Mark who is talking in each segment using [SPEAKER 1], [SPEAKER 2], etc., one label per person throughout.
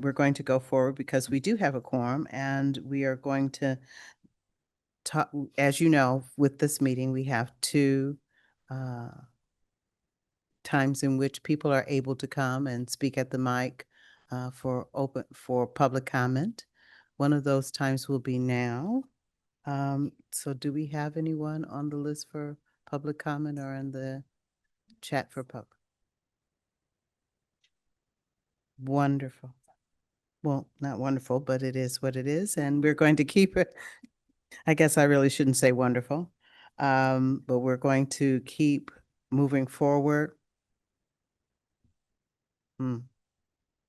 [SPEAKER 1] we're going to go forward because we do have a quorum, and we are going to talk, as you know, with this meeting, we have two times in which people are able to come and speak at the mic for public comment. One of those times will be now. So do we have anyone on the list for public comment or in the chat for public? Wonderful. Well, not wonderful, but it is what it is, and we're going to keep it. I guess I really shouldn't say wonderful, but we're going to keep moving forward.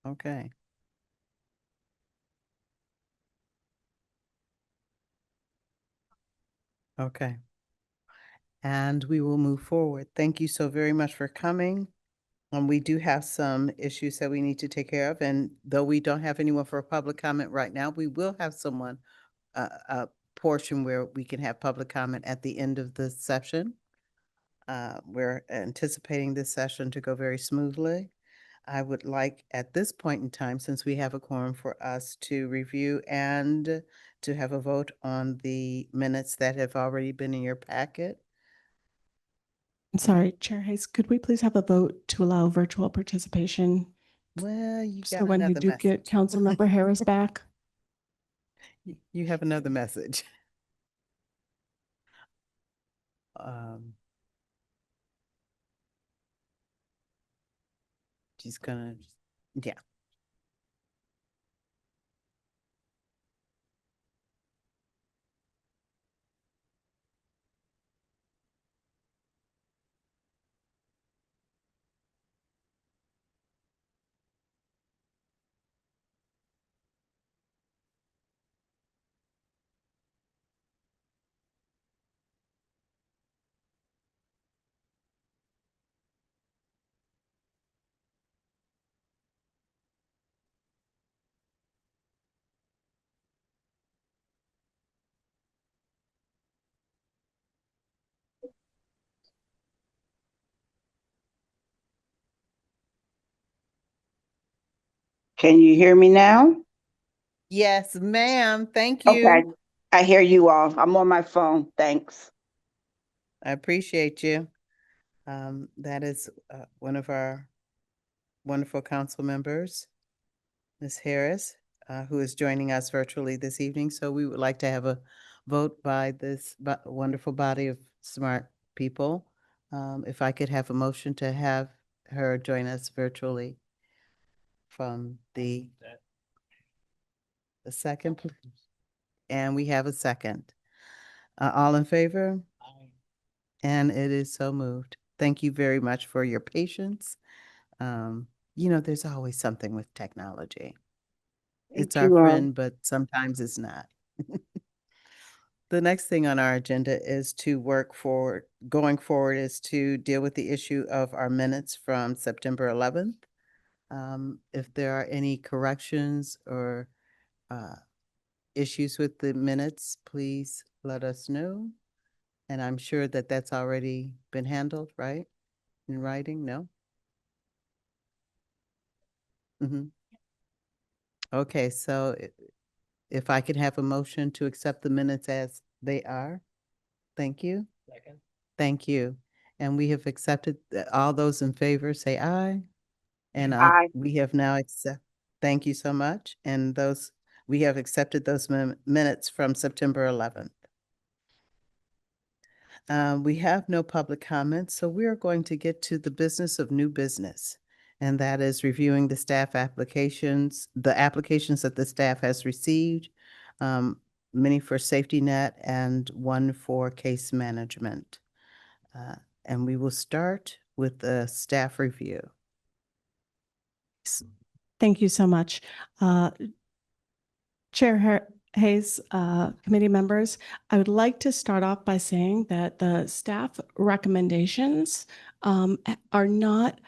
[SPEAKER 1] Okay. Okay. And we will move forward. Thank you so very much for coming. We do have some issues that we need to take care of, and though we don't have anyone for a public comment right now, we will have someone, a portion where we can have public comment at the end of the session. We're anticipating this session to go very smoothly. I would like at this point in time, since we have a quorum, for us to review and to have a vote on the minutes that have already been in your packet.
[SPEAKER 2] I'm sorry, Chair Hayes, could we please have a vote to allow virtual participation?
[SPEAKER 1] Well, you got
[SPEAKER 2] So when we
[SPEAKER 1] another
[SPEAKER 2] do get
[SPEAKER 1] message.
[SPEAKER 2] Councilmember Harris back.
[SPEAKER 1] You have another message. She's gonna, yeah.
[SPEAKER 3] Can you hear me now?
[SPEAKER 1] Yes, ma'am. Thank you.
[SPEAKER 3] Okay, I hear you all. I'm on my phone. Thanks.
[SPEAKER 1] I appreciate you. That is one of our wonderful council members, Ms. Harris, who is joining us virtually this evening. So we would like to have a vote by this wonderful body of smart people. If I could have a motion to have her join us virtually from the second, please. And we have a second. All in favor? And it is so moved. Thank you very much for your patience. You know, there's always something with technology. It's our
[SPEAKER 3] you all.
[SPEAKER 1] friend, but sometimes it's not. The next thing on our agenda is to going forward is to deal with the issue of our minutes from September 11th. If there are any corrections or issues with the minutes, please let us know. And I'm sure that that's already been handled, right? In writing, no? Okay, so if I could have a motion to accept the minutes as they are. Thank you.
[SPEAKER 4] Second.
[SPEAKER 1] Thank you. And we have accepted, all those in favor say aye. And
[SPEAKER 3] Aye.
[SPEAKER 1] we have now thank you so much. And we have accepted those minutes from September 11th. We have no public comments, so we are going to get to the business of new business. And that is reviewing the staff applications, the applications that the staff has received, many for safety net and one for case management. And we will start with the staff review.
[SPEAKER 2] Thank you so much. Chair Hayes, committee members, I would like to start off by saying that the staff recommendations are not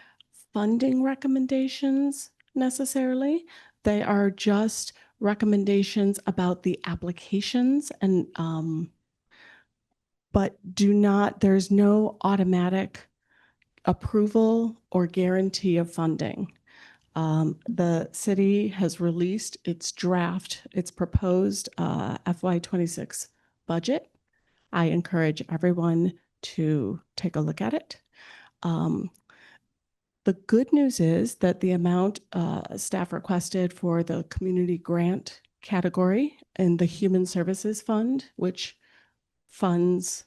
[SPEAKER 2] funding recommendations necessarily. They are just recommendations about the applications and but there's no automatic approval or guarantee of funding. The city has released its draft, its proposed FY26 budget. I encourage everyone to take a look at it. The good news is that the amount staff requested for the community grant category in the Human Services Fund, which funds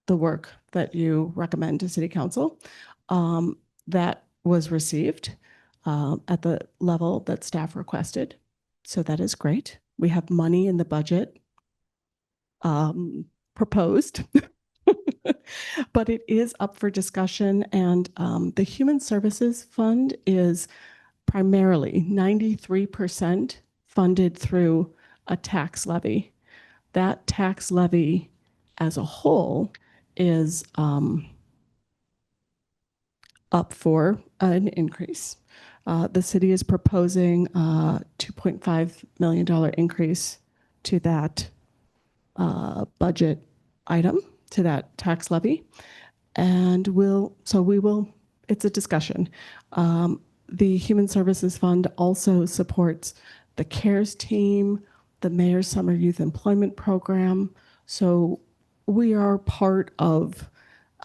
[SPEAKER 2] the work that you recommend to City Council, that was received at the level that staff requested. So that is great. We have money in the budget proposed, but it is up for discussion. And the Human Services Fund is primarily 93% funded through a tax levy. That tax levy as a whole is up for an increase. The city is proposing a $2.5 million increase to that budget item, to that tax levy. And it's a discussion. The Human Services Fund also supports the CARES team, the Mayor's Summer Youth Employment Program. So we are part of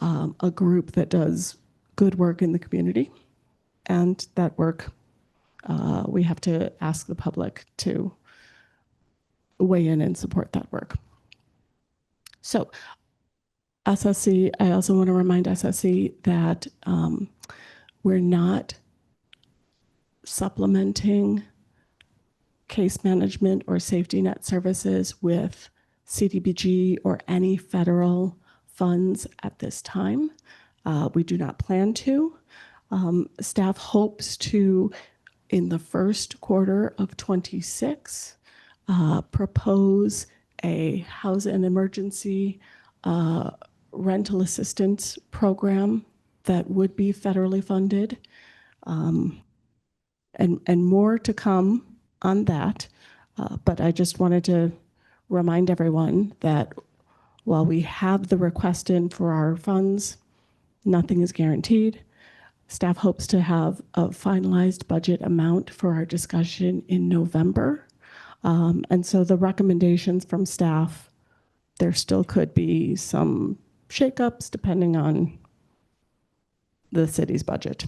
[SPEAKER 2] a group that does good work in the community. And that work, we have to ask the public to weigh in and support that work. So SSC, I also want to remind SSC that we're not supplementing case management or safety net services with CDBG or any federal funds at this time. We do not plan to. Staff hopes to, in the first quarter of 26, propose a house and emergency rental assistance program that would be federally funded, and more to come on that. But I just wanted to remind everyone that while we have the request in for our funds, nothing is guaranteed. Staff hopes to have a finalized budget amount for our discussion in November. And so the recommendations from staff, there still could be some shakeups depending on the city's budget.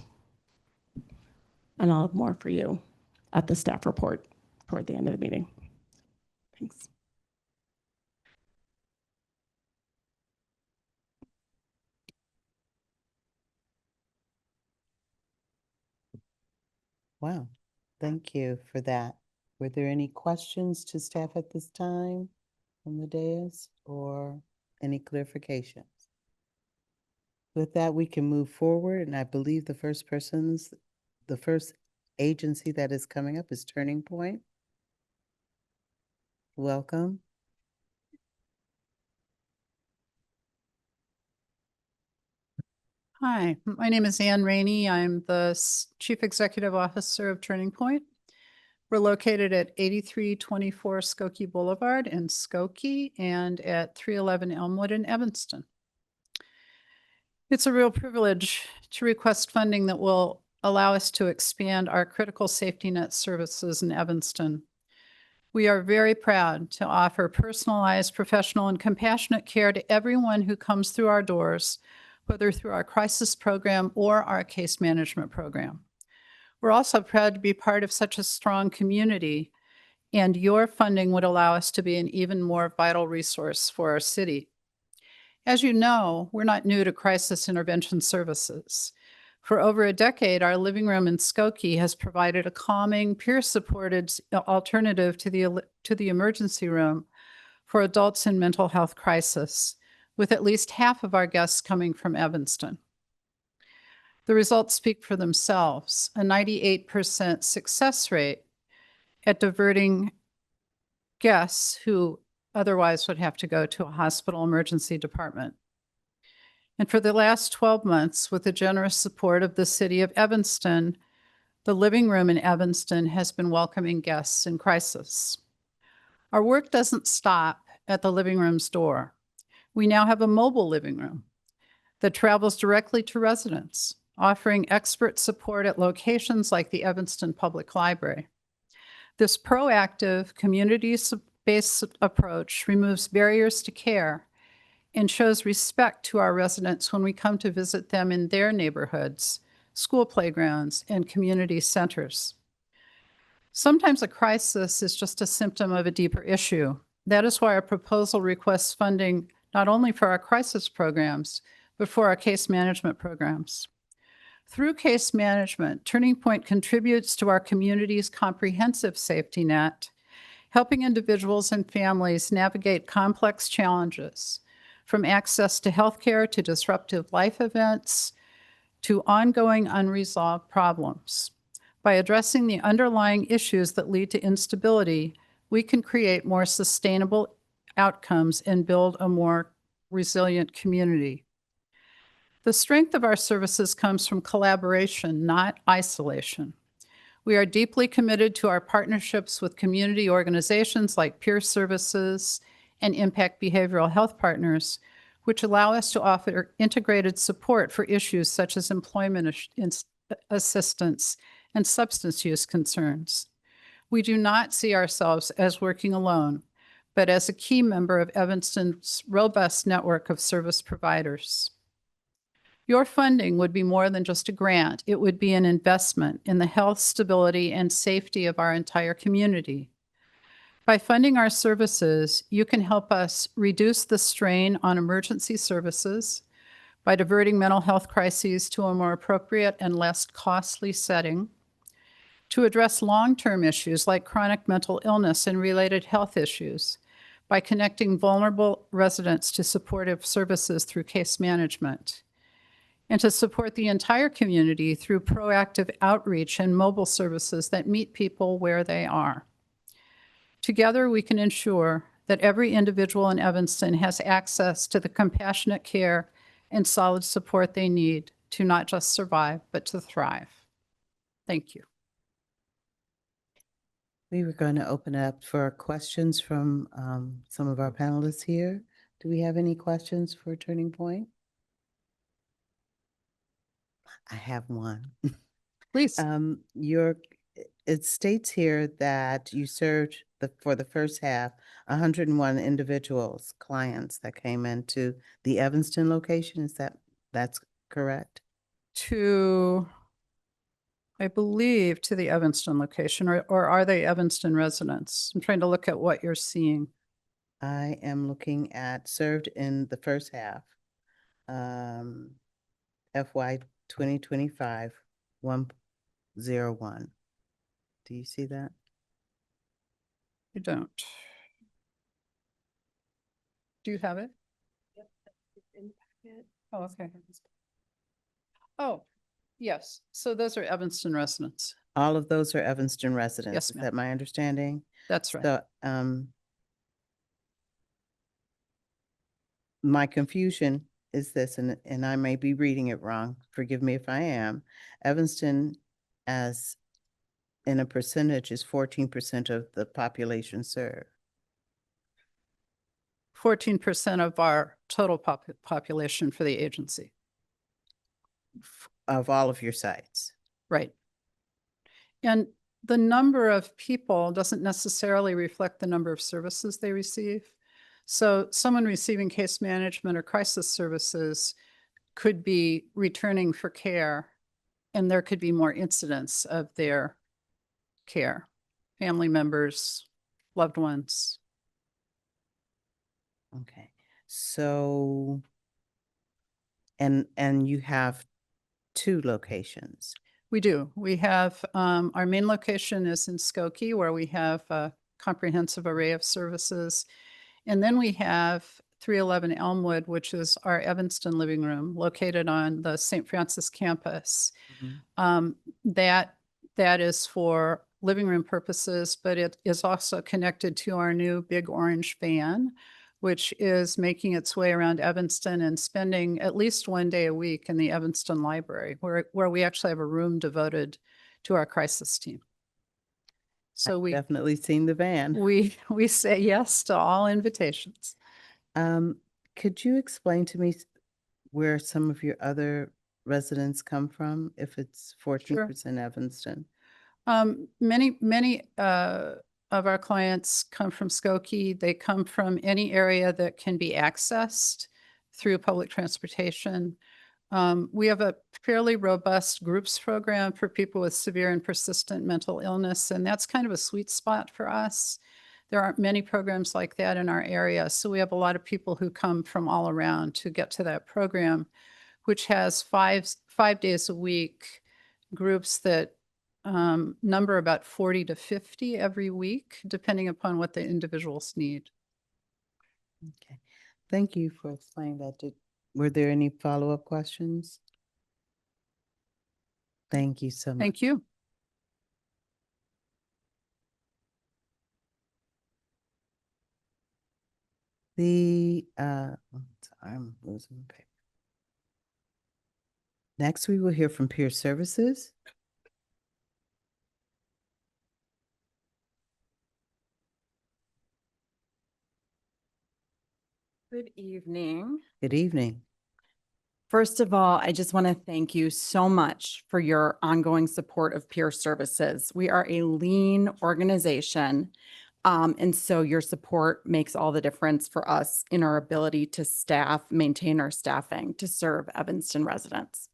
[SPEAKER 2] And I'll have more for you at the staff report toward the end of the meeting. Thanks.
[SPEAKER 1] Wow, thank you for that. Were there any questions to staff at this time from the dais or any clarifications? With that, we can move forward, and I believe the first agency that is coming up is Turning Point. Welcome.
[SPEAKER 4] Hi, my name is Ann Rainey. I'm the Chief Executive Officer of Turning Point. We're located at 8324 Skokie Boulevard in Skokie and at 311 Elmwood in Evanston. It's a real privilege to request funding that will allow us to expand our critical safety net services in Evanston. We are very proud to offer personalized, professional, and compassionate care to everyone who comes through our doors, whether through our crisis program or our case management program. We're also proud to be part of such a strong community, and your funding would allow us to be an even more vital resource for our city. As you know, we're not new to crisis intervention services. For over a decade, our living room in Skokie has provided a calming, peer-supported alternative to the emergency room for adults in mental health crisis, with at least half of our guests coming from Evanston. The results speak for themselves, a 98% success rate at diverting guests who otherwise would have to go to a hospital emergency department. And for the last 12 months, with the generous support of the city of Evanston, the living room in Evanston has been welcoming guests in crisis. Our work doesn't stop at the living room's door. We now have a mobile living room that travels directly to residents, offering expert support at locations like the Evanston Public Library. This proactive, community-based approach removes barriers to care and shows respect to our residents when we come to visit them in their neighborhoods, school playgrounds, and community centers. Sometimes a crisis is just a symptom of a deeper issue. That is why our proposal requests funding not only for our crisis programs, but for our case management programs. Through case management, Turning Point contributes to our community's comprehensive safety net, helping individuals and families navigate complex challenges, from access to healthcare to disruptive life events to ongoing unresolved problems. By addressing the underlying issues that lead to instability, we can create more sustainable outcomes and build a more resilient community. The strength of our services comes from collaboration, not isolation. We are deeply committed to our partnerships with community organizations like Peer Services and Impact Behavioral Health Partners, which allow us to offer integrated support for issues such as employment assistance and substance use concerns. We do not see ourselves as working alone, but as a key member of Evanston's robust network of service providers. Your funding would be more than just a grant. It would be an investment in the health, stability, and safety of our entire community. By funding our services, you can help us reduce the strain on emergency services by diverting mental health crises to a more appropriate and less costly setting, to address long-term issues like chronic mental illness and related health issues by connecting vulnerable residents to supportive services through case management, and to support the entire community through proactive outreach and mobile services that meet people where they are. Together, we can ensure that every individual in Evanston has access to the compassionate care and solid support they need to not just survive, but to thrive. Thank you.
[SPEAKER 1] We were going to open up for questions from some of our panelists here. Do we have any questions for Turning Point? I have one.
[SPEAKER 4] Please.
[SPEAKER 1] It states here that you served for the first half, 101 individuals, clients that came into the Evanston location. That's correct?
[SPEAKER 4] I believe to the Evanston location, or are they Evanston residents? I'm trying to look at what you're seeing.
[SPEAKER 1] I am looking at served in the first half, FY 2025, 101. Do you see that?
[SPEAKER 4] You don't. Do you have it? Oh, okay. Oh, yes. So those are Evanston residents.
[SPEAKER 1] All of those are Evanston residents.
[SPEAKER 4] Yes,
[SPEAKER 1] Is
[SPEAKER 4] ma'am.
[SPEAKER 1] that my understanding?
[SPEAKER 4] That's right.
[SPEAKER 1] So, my confusion is this, and I may be reading it wrong. Forgive me if I am. Evanston, as in a percentage, is 14% of the population served.
[SPEAKER 4] 14% of our total population for the agency.
[SPEAKER 1] Of all of your sites.
[SPEAKER 4] Right. And the number of people doesn't necessarily reflect the number of services they receive. So someone receiving case management or crisis services could be returning for care, and there could be more incidents of their care, family members, loved ones.
[SPEAKER 1] Okay. So, and you have 2 locations.
[SPEAKER 4] We do. We have, our main location is in Skokie, where we have a comprehensive array of services. And then we have 311 Elmwood, which is our Evanston living room located on the St. Francis campus. That is for living room purposes, but it is also connected to our new big orange van, which is making its way around Evanston and spending at least one day a week in the Evanston Library, where we actually have a room devoted to our crisis team. So
[SPEAKER 1] I've definitely seen the van.
[SPEAKER 4] we say yes to all invitations.
[SPEAKER 1] Could you explain to me where some of your other residents come from if it's 14% Evanston?
[SPEAKER 4] Many of our clients come from Skokie. They come from any area that can be accessed through public transportation. We have a fairly robust groups program for people with severe and persistent mental illness, and that's kind of a sweet spot for us. There aren't many programs like that in our area, so we have a lot of people who come from all around to get to that program, which has five days a week groups that number about 40 to 50 every week, depending upon what the individuals need.
[SPEAKER 1] Okay, thank you for explaining that. Were there any follow-up questions? Thank you so much.
[SPEAKER 4] Thank you.
[SPEAKER 1] I'm losing my paper. Next, we will hear from Peer Services.
[SPEAKER 5] Good evening.
[SPEAKER 1] Good evening.
[SPEAKER 5] First of all, I just want to thank you so much for your ongoing support of Peer Services. We are a lean organization, and so your support makes all the difference for us in our ability to maintain our staffing to serve Evanston residents.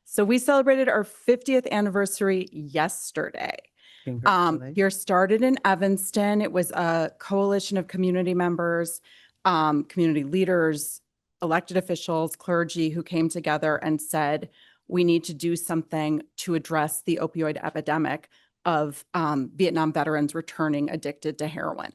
[SPEAKER 5] So we celebrated our 50th anniversary yesterday.
[SPEAKER 1] Congratulations.
[SPEAKER 5] Peer started in Evanston. It was a coalition of community members, community leaders, elected officials, clergy who came together and said, we need to do something to address the opioid epidemic of Vietnam veterans returning addicted to heroin.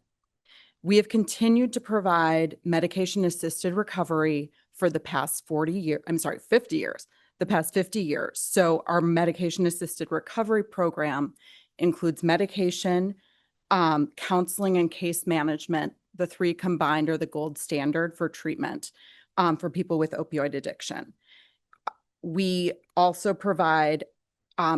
[SPEAKER 5] We have continued to provide medication-assisted recovery for the past 50 years, the past 50 years. So our medication-assisted recovery program includes medication, counseling, and case management. The three combined are the gold standard for treatment for people with opioid addiction. We also provide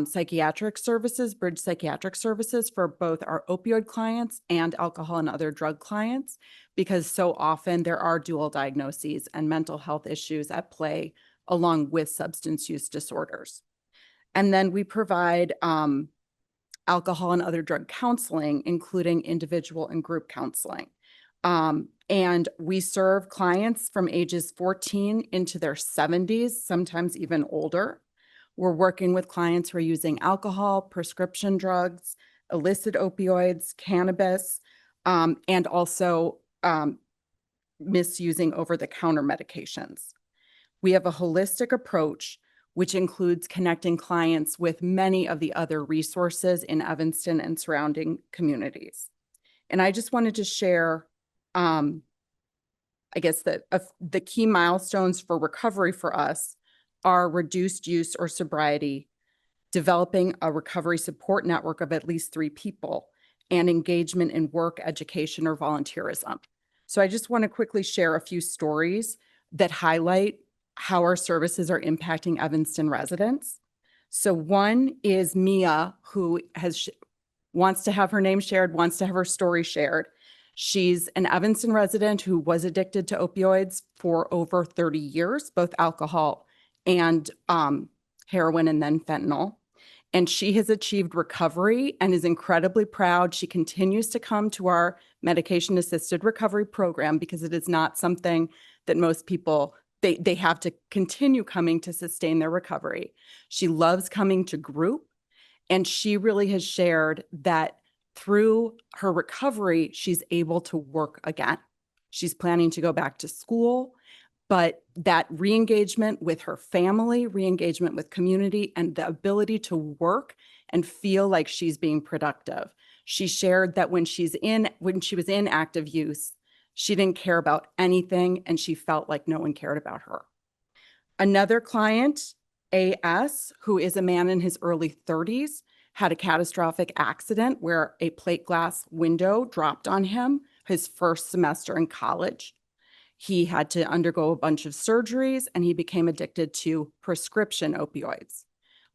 [SPEAKER 5] psychiatric services, bridge psychiatric services for both our opioid clients and alcohol and other drug clients, because so often there are dual diagnoses and mental health issues at play along with substance use disorders. And then we provide alcohol and other drug counseling, including individual and group counseling. And we serve clients from ages 14 into their 70s, sometimes even older. We're working with clients who are using alcohol, prescription drugs, illicit opioids, cannabis, and also misusing over-the-counter medications. We have a holistic approach, which includes connecting clients with many of the other resources in Evanston and surrounding communities. And I just wanted to share I guess that the key milestones for recovery for us are reduced use or sobriety, developing a recovery support network of at least 3 people, and engagement in work, education, or volunteerism. So I just want to quickly share a few stories that highlight how our services are impacting Evanston residents. So one is Mia, who wants to have her name shared, wants to have her story shared. She's an Evanston resident who was addicted to opioids for over 30 years, both alcohol and heroin and then fentanyl. And she has achieved recovery and is incredibly proud. She continues to come to our medication-assisted recovery program because it is not something that most people, they have to continue coming to sustain their recovery. She loves coming to group, and she really has shared that through her recovery, she's able to work again. She's planning to go back to school, but that re-engagement with her family, re-engagement with community, and the ability to work and feel like she's being productive. She shared that when she was in active use, she didn't care about anything and she felt like no one cared about her. Another client, AS, who is a man in his early 30s, had a catastrophic accident where a plate glass window dropped on him his first semester in college. He had to undergo a bunch of surgeries and he became addicted to prescription opioids.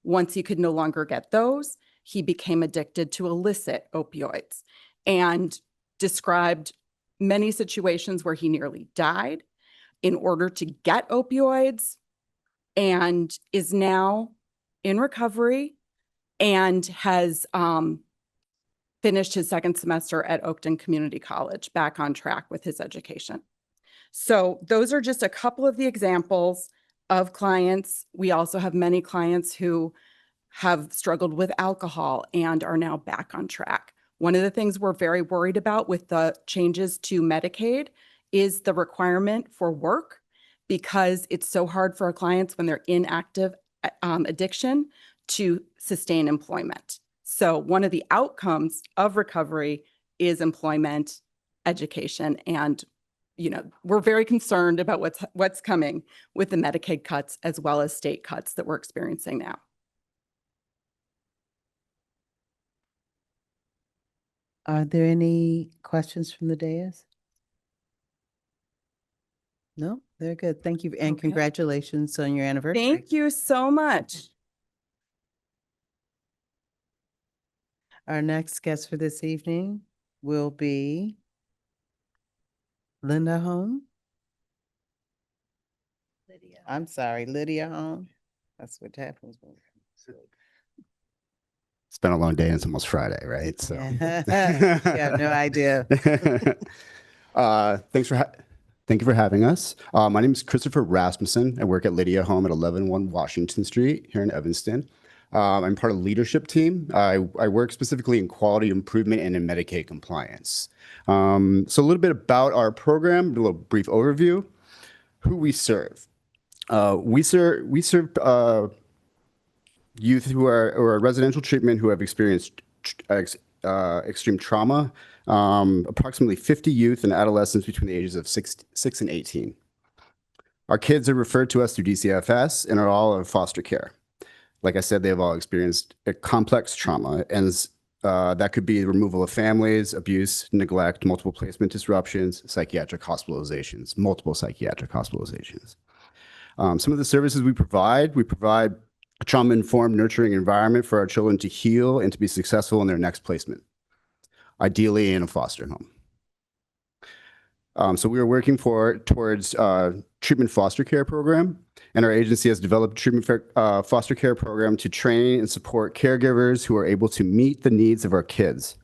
[SPEAKER 5] Once he could no longer get those, he became addicted to illicit opioids and described many situations where he nearly died in order to get opioids. and is now in recovery and has finished his second semester at Oakton Community College, back on track with his education. So those are just a couple of the examples of clients. We also have many clients who have struggled with alcohol and are now back on track. One of the things we're very worried about with the changes to Medicaid is the requirement for work, because it's so hard for our clients when they're in active addiction to sustain employment. So one of the outcomes of recovery is employment, education, and we're very concerned about what's coming with the Medicaid cuts as well as state cuts that we're experiencing now.
[SPEAKER 1] Are there any questions from the dais? No, they're good. Thank you, and
[SPEAKER 5] Okay.
[SPEAKER 1] congratulations on your anniversary.
[SPEAKER 5] Thank you so much.
[SPEAKER 1] Our next guest for this evening will be Linda Home. I'm sorry, Lydia Home. That's what happens.
[SPEAKER 6] It's been a long day and it's almost Friday, right? So
[SPEAKER 1] Yeah. You have no idea.
[SPEAKER 6] Thank you for having us. My name is Christopher Rasmussen. I work at Lydia Home at 11-1 Washington Street here in Evanston. I'm part of the leadership team. I work specifically in quality improvement and in Medicaid compliance. So a little bit about our program, a little brief overview. Who we serve. We serve youth who are residential treatment who have experienced extreme trauma. Approximately 50 youth and adolescents between the ages of 6 and 18. Our kids are referred to us through DCFS and are all in foster care. Like I said, they have all experienced a complex trauma, and that could be removal of families, abuse, neglect, multiple placement disruptions, psychiatric hospitalizations, multiple psychiatric hospitalizations. Some of the services we provide a trauma-informed, nurturing environment for our children to heal and to be successful in their next placement, ideally in a foster home. So we are working towards treatment foster care program, and our agency has developed a treatment foster care program to train and support caregivers who are able to meet the needs of our kids.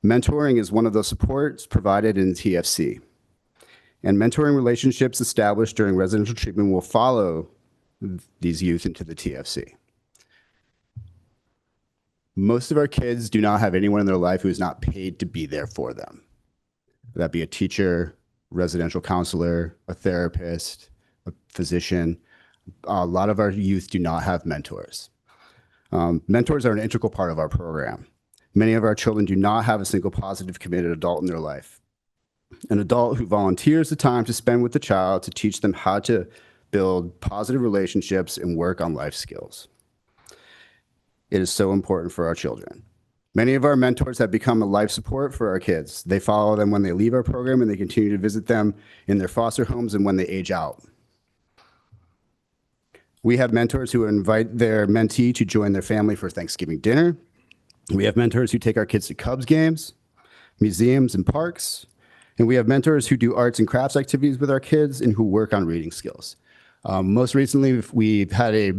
[SPEAKER 6] Mentoring is one of those supports provided in TFC. And mentoring relationships established during residential treatment will follow these youth into the TFC. Most of our kids do not have anyone in their life who is not paid to be there for them. That be a teacher, residential counselor, a therapist, a physician. A lot of our youth do not have mentors. Mentors are an integral part of our program. Many of our children do not have a single positive committed adult in their life. An adult who volunteers the time to spend with the child to teach them how to build positive relationships and work on life skills. It is so important for our children. Many of our mentors have become a life support for our kids. They follow them when they leave our program, and they continue to visit them in their foster homes and when they age out. We have mentors who invite their mentee to join their family for Thanksgiving dinner. We have mentors who take our kids to Cubs games, museums, and parks. And we have mentors who do arts and crafts activities with our kids and who work on reading skills. Most recently, we've had a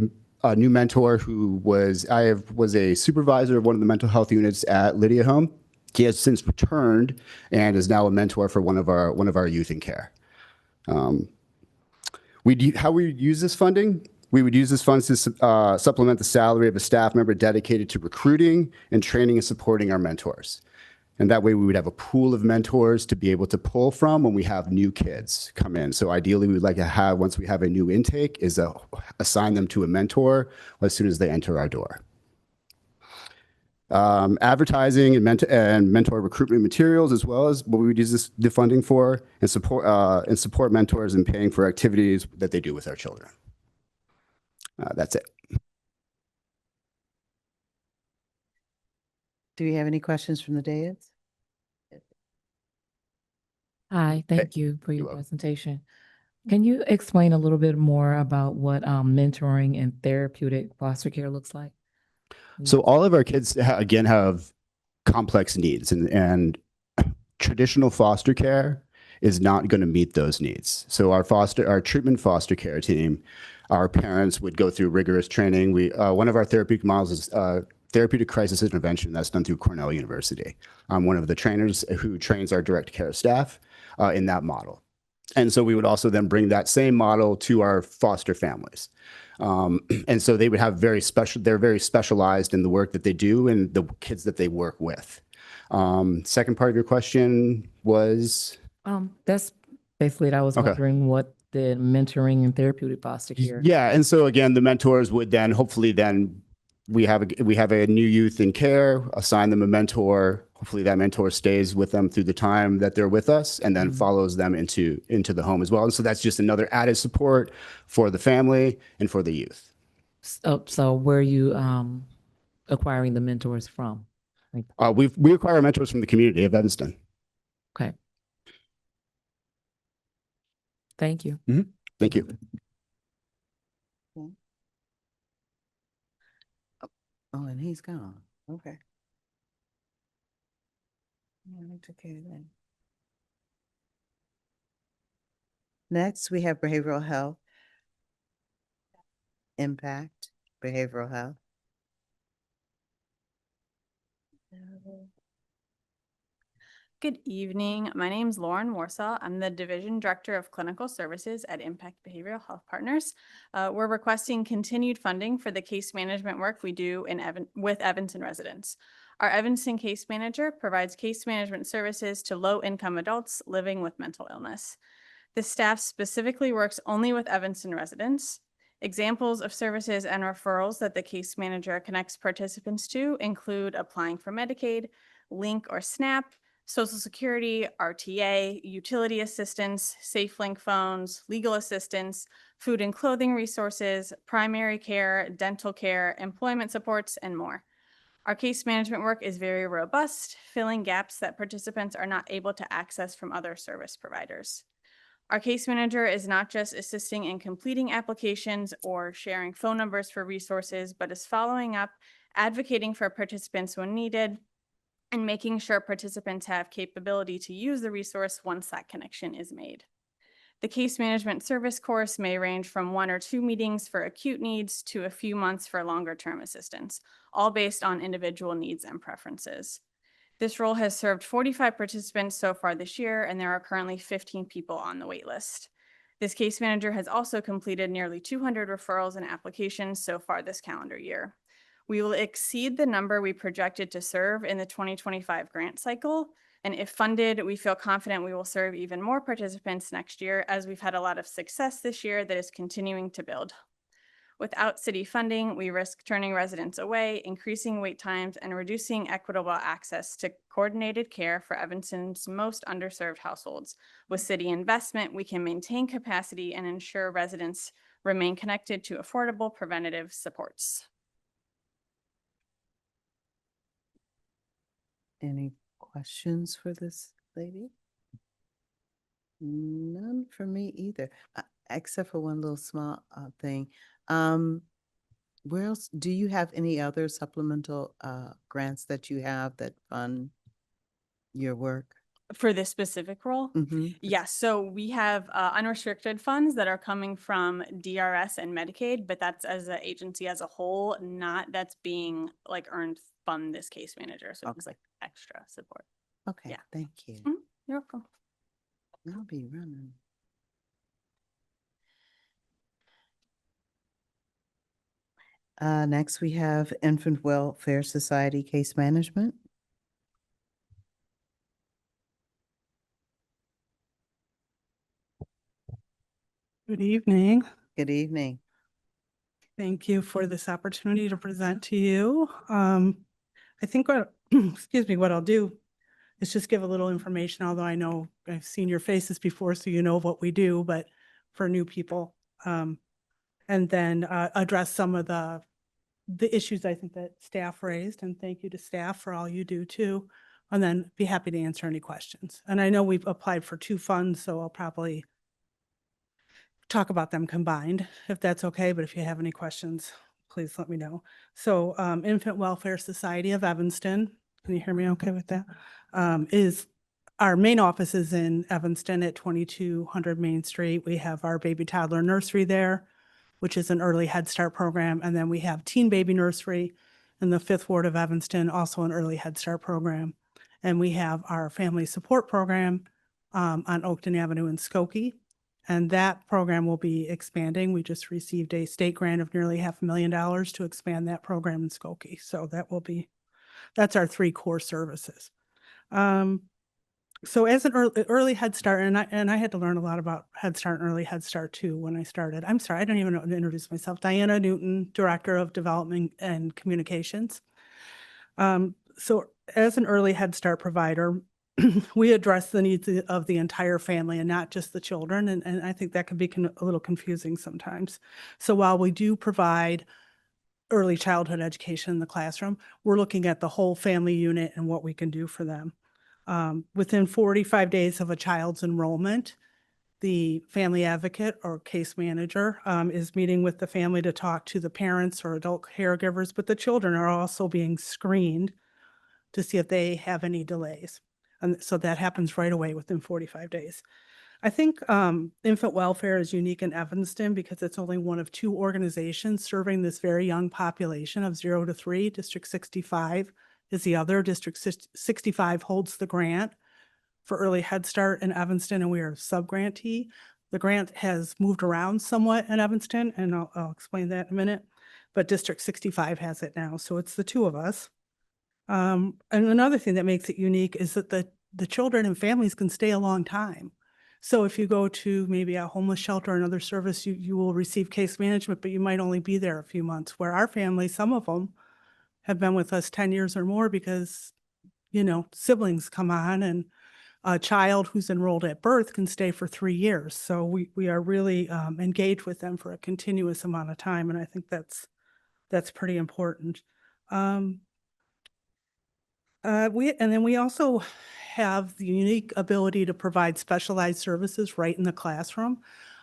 [SPEAKER 6] new mentor who was a supervisor of one of the mental health units at Lydia Home. He has since returned and is now a mentor for one of our youth in care. How we use this funding? We would use this funds to supplement the salary of a staff member dedicated to recruiting and training and supporting our mentors. And that way we would have a pool of mentors to be able to pull from when we have new kids come in. So ideally we would like to have, once we have a new intake, is assign them to a mentor as soon as they enter our door. Advertising and mentor recruitment materials, as well as what we would use the funding for, and support mentors in paying for activities that they do with our children. That's it.
[SPEAKER 1] Do we have any questions from the dais?
[SPEAKER 7] Hi, thank you for
[SPEAKER 6] you're
[SPEAKER 7] your
[SPEAKER 6] welcome.
[SPEAKER 7] presentation. Can you explain a little bit more about what mentoring and therapeutic foster care looks like?
[SPEAKER 6] So all of our kids, again, have complex needs, and traditional foster care is not going to meet those needs. So our treatment foster care team, our parents would go through rigorous training. One of our therapeutic models is therapeutic crisis intervention that's done through Cornell University. I'm one of the trainers who trains our direct care staff in that model. And so we would also then bring that same model to our foster families. And so they would have they're very specialized in the work that they do and the kids that they work with. Second part of your question was?
[SPEAKER 7] That's basically it. I was
[SPEAKER 6] Okay.
[SPEAKER 7] wondering what the mentoring and therapeutic foster care.
[SPEAKER 6] Yeah, and so again, the mentors would then hopefully we have a new youth in care, assign them a mentor. Hopefully that mentor stays with them through the time that they're with us and then follows them into the home as well. And so that's just another added support for the family and for the youth.
[SPEAKER 7] So where are you acquiring the mentors from?
[SPEAKER 6] We acquire mentors from the community of Evanston.
[SPEAKER 7] Okay. Thank you.
[SPEAKER 6] Thank you.
[SPEAKER 1] Oh, and he's gone. Okay. Yeah, we took care of that. Next, we have behavioral health. Impact, behavioral health.
[SPEAKER 8] Good evening. My name is Lauren Warsaw. I'm the Division Director of Clinical Services at Impact Behavioral Health Partners. We're requesting continued funding for the case management work we do with Evanston residents. Our Evanston case manager provides case management services to low-income adults living with mental illness. The staff specifically works only with Evanston residents. Examples of services and referrals that the case manager connects participants to include applying for Medicaid, Link or SNAP, Social Security, RTA, utility assistance, SafeLink phones, legal assistance, food and clothing resources, primary care, dental care, employment supports, and more. Our case management work is very robust, filling gaps that participants are not able to access from other service providers. Our case manager is not just assisting in completing applications or sharing phone numbers for resources, but is following up, advocating for participants when needed, and making sure participants have capability to use the resource once that connection is made. The case management service course may range from 1 or 2 meetings for acute needs to a few months for longer-term assistance, all based on individual needs and preferences. This role has served 45 participants so far this year, and there are currently 15 people on the wait list. This case manager has also completed nearly 200 referrals and applications so far this calendar year. We will exceed the number we projected to serve in the 2025 grant cycle, and if funded, we feel confident we will serve even more participants next year, as we've had a lot of success this year that is continuing to build. Without city funding, we risk turning residents away, increasing wait times, and reducing equitable access to coordinated care for Evanston's most underserved households. With city investment, we can maintain capacity and ensure residents remain connected to affordable preventative supports.
[SPEAKER 1] Any questions for this lady? None for me either, except for one little small thing. Where else, do you have any other supplemental grants that you have that fund your work?
[SPEAKER 8] For this specific role? Yes, so we have unrestricted funds that are coming from DRS and Medicaid, but that's as an agency as a whole, not that's being like earned from this case manager. So it's like extra support.
[SPEAKER 1] Okay,
[SPEAKER 8] Yeah.
[SPEAKER 1] thank you.
[SPEAKER 8] You're welcome.
[SPEAKER 1] I'll be running. Next, we have Infant Welfare Society Case Management.
[SPEAKER 9] Good evening.
[SPEAKER 1] Good evening.
[SPEAKER 9] Thank you for this opportunity to present to you. I think what, excuse me, what I'll do is just give a little information, although I know I've seen your faces before, so you know what we do, but for new people. And then address some of the issues I think that staff raised, and thank you to staff for all you do too. And then be happy to answer any questions. And I know we've applied for 2 funds, so I'll probably talk about them combined, if that's okay. But if you have any questions, please let me know. So Infant Welfare Society of Evanston, can you hear me okay with that? Is our main office is in Evanston at 2200 Main Street. We have our baby toddler nursery there, which is an early Head Start program. And then we have teen baby nursery in the 5th Ward of Evanston, also an early Head Start program. And we have our family support program on Oakton Avenue in Skokie. And that program will be expanding. We just received a state grant of nearly $500,000 to expand that program in Skokie. So that's our 3 core services. So as an early Head Start, and I had to learn a lot about Head Start and early Head Start too when I started. I'm sorry, I don't even know how to introduce myself. Diana Newton, Director of Development and Communications. So as an early Head Start provider, we address the needs of the entire family and not just the children. And I think that can be a little confusing sometimes. So while we do provide early childhood education in the classroom, we're looking at the whole family unit and what we can do for them. Within 45 days of a child's enrollment, the family advocate or case manager is meeting with the family to talk to the parents or adult caregivers, but the children are also being screened to see if they have any delays. And so that happens right away within 45 days. I think infant welfare is unique in Evanston because it's only one of 2 organizations serving this very young population of 0 to 3. District 65 is the other. District 65 holds the grant for early Head Start in Evanston, and we are a sub-grantee. The grant has moved around somewhat in Evanston, and I'll explain that in a minute, but District 65 has it now, so it's the 2 of us. And another thing that makes it unique is that the children and families can stay a long time. So if you go to maybe a homeless shelter or another service, you will receive case management, but you might only be there a few months, where our family, some of them, have been with us 10 years or more because, siblings come on, and a child who's enrolled at birth can stay for 3 years. So we are really engaged with them for a continuous amount of time. And I think that's pretty important. And then we also have the unique ability to provide specialized services right in the classroom.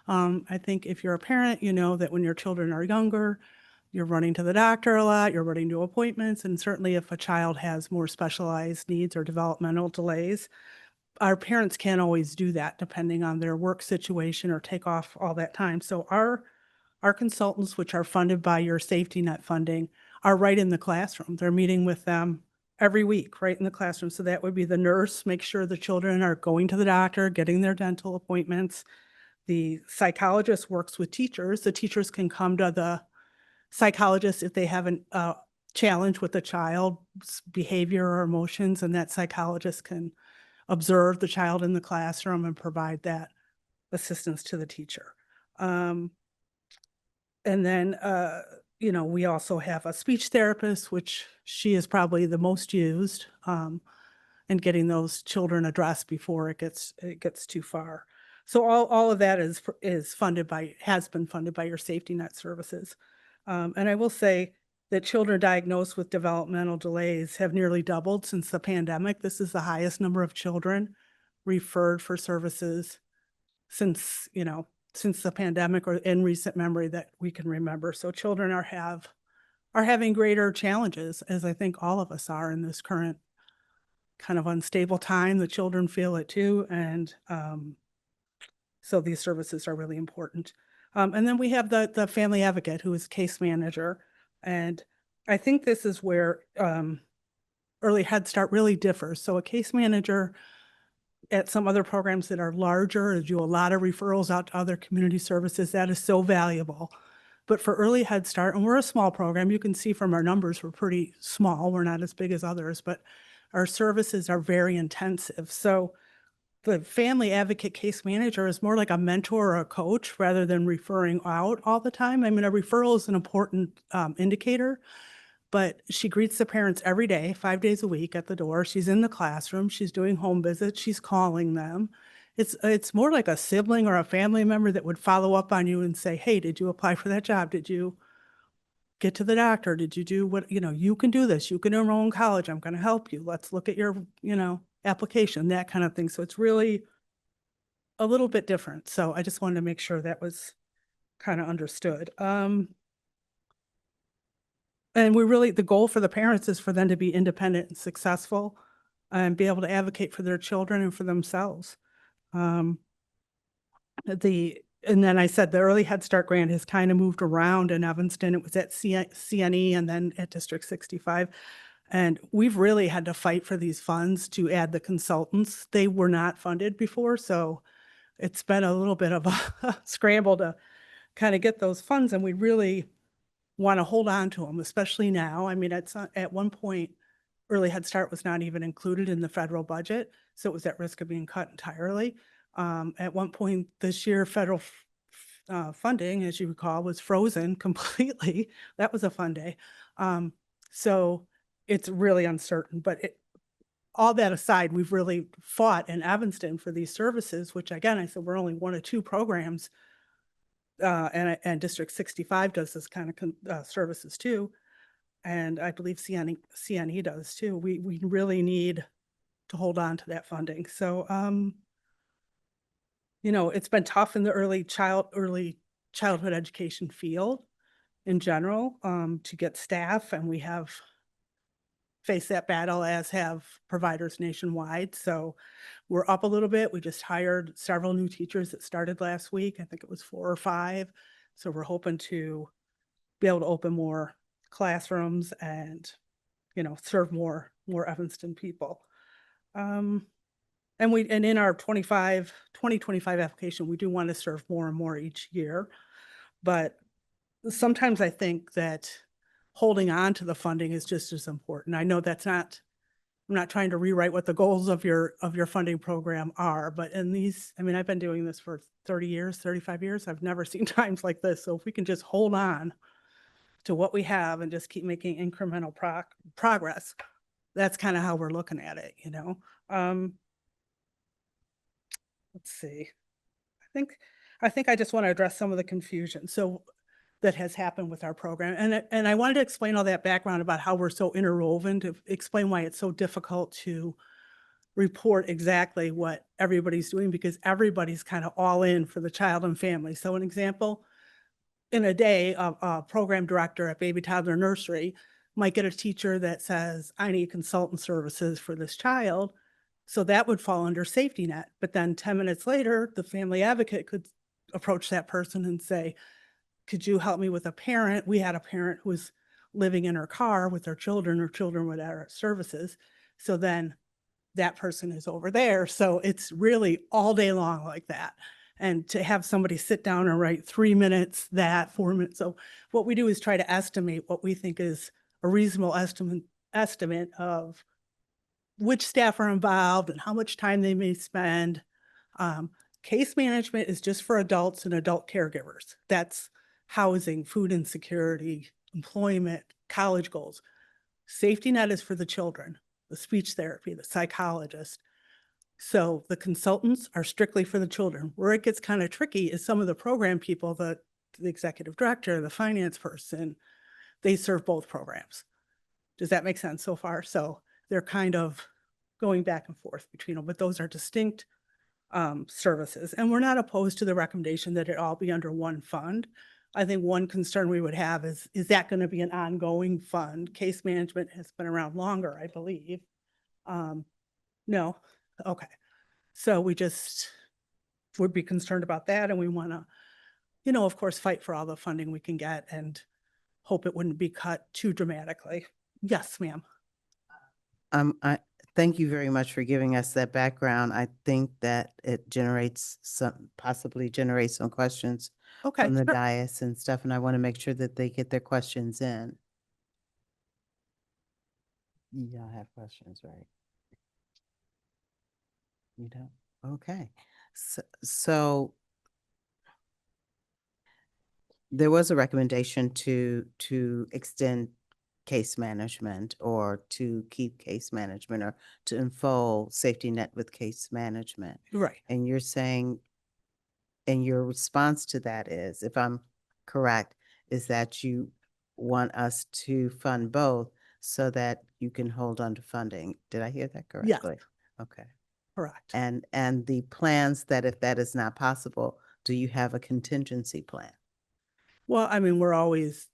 [SPEAKER 9] I think if you're a parent, you know that when your children are younger, you're running to the doctor a lot, you're running to appointments, and certainly if a child has more specialized needs or developmental delays, our parents can't always do that depending on their work situation or take off all that time. So our consultants, which are funded by your safety net funding, are right in the classroom. They're meeting with them every week, right in the classroom. So that would be the nurse, make sure the children are going to the doctor, getting their dental appointments. The psychologist works with teachers. The teachers can come to the psychologist if they have a challenge with the child's behavior or emotions, and that psychologist can observe the child in the classroom and provide that assistance to the teacher. And then, we also have a speech therapist, which she is probably the most used, in getting those children addressed before it gets too far. So all of that has been funded by your safety net services. And I will say that children diagnosed with developmental delays have nearly doubled since the pandemic. This is the highest number of children referred for services since the pandemic or in recent memory that we can remember. So children are having greater challenges, as I think all of us are in this current kind of unstable time. The children feel it too. And so these services are really important. And then we have the family advocate, who is case manager. And I think this is where early Head Start really differs. So a case manager at some other programs that are larger, do a lot of referrals out to other community services. That is so valuable. But for early Head Start, and we're a small program, you can see from our numbers, we're pretty small. We're not as big as others, but our services are very intensive. So the family advocate case manager is more like a mentor or a coach rather than referring out all the time. I mean, a referral is an important indicator, but she greets the parents every day, 5 days a week at the door. She's in the classroom. She's doing home visits. She's calling them. It's more like a sibling or a family member that would follow up on you and say, hey, did you apply for that job? Did you get to the doctor? Did you do what, you can do this. You can enroll in college. I'm going to help you. Let's look at your, application, that kind of thing. So it's really a little bit different. So I just wanted to make sure that was kind of understood. And the goal for the parents is for them to be independent and successful. and be able to advocate for their children and for themselves. And then I said the early Head Start grant has kind of moved around in Evanston. It was at CNE and then at District 65. And we've really had to fight for these funds to add the consultants. They were not funded before, so it's been a little bit of a scramble to kind of get those funds, and we really want to hold on to them, especially now. I mean, at one point, Early Head Start was not even included in the federal budget, so it was at risk of being cut entirely. At one point this year, federal funding, as you recall, was frozen completely. That was a fun day. So it's really uncertain, but all that aside, we've really fought in Evanston for these services, which again, I said, we're only one of two programs. And District 65 does this kind of services too. And I believe CNE does too. We really need to hold on to that funding. So, you know, it's been tough in the early childhood education field in general, to get staff, and we have faced that battle, as have providers nationwide. So we're up a little bit. We just hired several new teachers that started last week. I think it was 4 or 5. So we're hoping to be able to open more classrooms and, you know, serve more Evanston people. And in our 2025 application, we do want to serve more and more each year. But sometimes I think that holding on to the funding is just as important. I know I'm not trying to rewrite what the goals of your funding program are, but in these, I mean, I've been doing this for 30 years, 35 years. I've never seen times like this. So if we can just hold on to what we have and just keep making incremental progress, that's kind of how we're looking at it, you know? Let's see. I think I just want to address some of the confusion that has happened with our program. And I wanted to explain all that background about how we're so interwoven, to explain why it's so difficult to report exactly what everybody's doing, because everybody's kind of all in for the child and family. So an example, in a day, a program director at Baby Toddler Nursery might get a teacher that says, I need consultant services for this child. So that would fall under safety net. But then 10 minutes later, the family advocate could approach that person and say, could you help me with a parent? We had a parent who was living in her car with her children would have services. So then that person is over there. So it's really all day long like that. And to have somebody sit down and write 3 minutes, 4 minutes. So what we do is try to estimate what we think is a reasonable estimate of which staff are involved and how much time they may spend. Case management is just for adults and adult caregivers. That's housing, food insecurity, employment, college goals. Safety net is for the children, the speech therapy, the psychologist. So the consultants are strictly for the children. Where it gets kind of tricky is some of the program people, the executive director, the finance person, they serve both programs. Does that make sense so far? So they're kind of going back and forth between them, but those are distinct services. And we're not opposed to the recommendation that it all be under one fund. I think one concern we would have is that going to be an ongoing fund? Case management has been around longer, I believe. No? Okay. So we just would be concerned about that. And we want to, you know, of course, fight for all the funding we can get and hope it wouldn't be cut too dramatically. Yes, ma'am.
[SPEAKER 1] I thank you very much for giving us that background. I think that it possibly generates some questions
[SPEAKER 9] Okay.
[SPEAKER 1] from the
[SPEAKER 9] sure.
[SPEAKER 1] dais and stuff, and I want to make sure that they get their questions in. Y'all have questions, right? You don't? Okay. So there was a recommendation to extend case management, or to keep case management, or to unfold safety net with case management.
[SPEAKER 9] Right.
[SPEAKER 1] And you're saying, and your response to that is, if I'm correct, is that you want us to fund both so that you can hold on to funding. Did I hear that
[SPEAKER 9] Yes.
[SPEAKER 1] correctly? Okay.
[SPEAKER 9] Correct.
[SPEAKER 1] And the plans that if that is not possible, do you have a contingency plan?
[SPEAKER 9] Well, I mean, we're always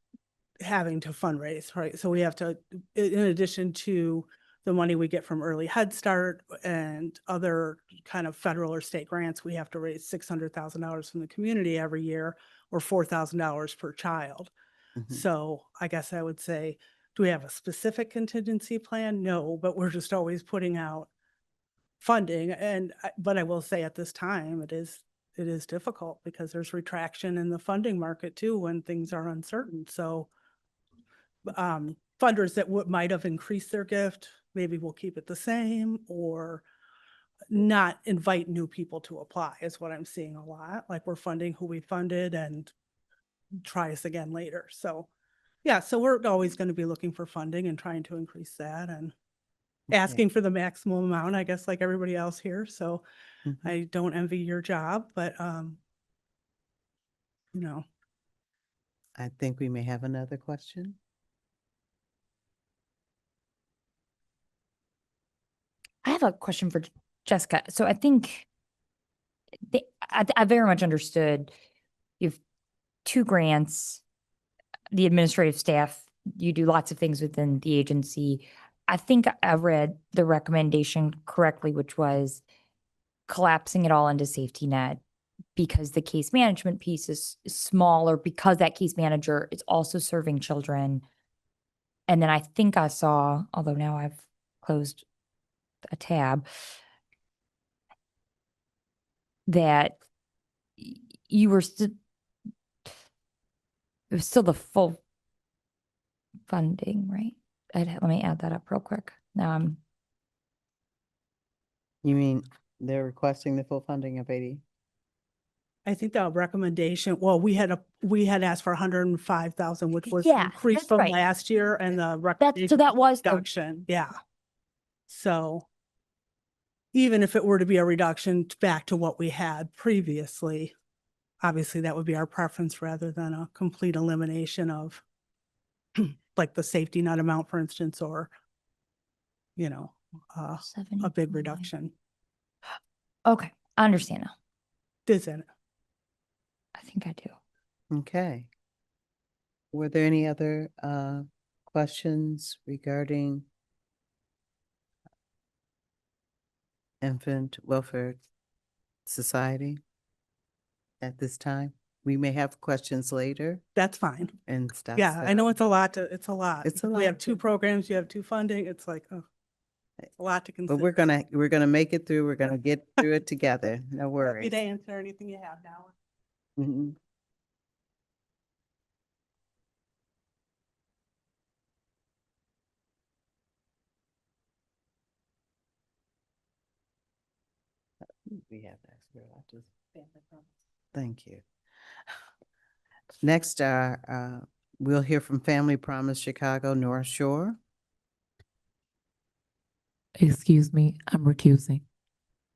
[SPEAKER 9] having to fundraise, right? So we have to, in addition to the money we get from Early Head Start and other kind of federal or state grants, we have to raise $600,000 from the community every year, or $4,000 per child.
[SPEAKER 1] Mhm.
[SPEAKER 9] So I guess I would say, do we have a specific contingency plan? No, but we're just always putting out funding. But I will say at this time, it is difficult because there's retraction in the funding market too when things are uncertain. So funders that might have increased their gift, maybe we'll keep it the same or not invite new people to apply is what I'm seeing a lot. Like we're funding who we funded and try us again later. So yeah, so we're always going to be looking for funding and trying to increase that and
[SPEAKER 1] Okay.
[SPEAKER 9] asking for the maximum amount, I guess, like everybody else here. So
[SPEAKER 1] Mhm.
[SPEAKER 9] I don't envy your job, but
[SPEAKER 1] I think we may have another question.
[SPEAKER 10] I have a question for Jessica. So I think I very much understood you have 2 grants, the administrative staff, you do lots of things within the agency. I think I read the recommendation correctly, which was collapsing it all into safety net because the case management piece is smaller because that case manager is also serving children. And then I think I saw, although now I've closed a tab, that you were still, it was still the full funding, right? Let me add that up real quick.
[SPEAKER 1] You mean they're requesting the full funding of 80?
[SPEAKER 9] I think the recommendation, well, we had asked for 105,000, which was
[SPEAKER 10] Yeah,
[SPEAKER 9] increased
[SPEAKER 10] that's
[SPEAKER 9] from
[SPEAKER 10] right.
[SPEAKER 9] last year and the
[SPEAKER 10] so
[SPEAKER 9] recommendation
[SPEAKER 10] that was the,
[SPEAKER 9] reduction. Yeah. So even if it were to be a reduction back to what we had previously, obviously that would be our preference rather than a complete elimination of like the safety net amount, for instance, or, a
[SPEAKER 10] 79.
[SPEAKER 9] big reduction.
[SPEAKER 10] Okay, I understand now.
[SPEAKER 9] Isn't it?
[SPEAKER 10] I think I do.
[SPEAKER 1] Okay. Were there any other questions regarding Infant Welfare Society at this time? We may have questions later
[SPEAKER 9] That's fine.
[SPEAKER 1] and stuff.
[SPEAKER 9] Yeah, I know it's a lot. It's a lot.
[SPEAKER 1] It's a
[SPEAKER 9] We have
[SPEAKER 1] lot.
[SPEAKER 9] 2 programs, you have 2 funding. It's like, oh, it's a lot to consider.
[SPEAKER 1] But we're gonna make it through. We're gonna get through it together. No
[SPEAKER 9] Happy
[SPEAKER 1] worries.
[SPEAKER 9] to answer anything you have now.
[SPEAKER 1] Mhm. We have that. Thank you. Next, we'll hear from Family Promise Chicago North Shore.
[SPEAKER 7] Excuse me, I'm recusing.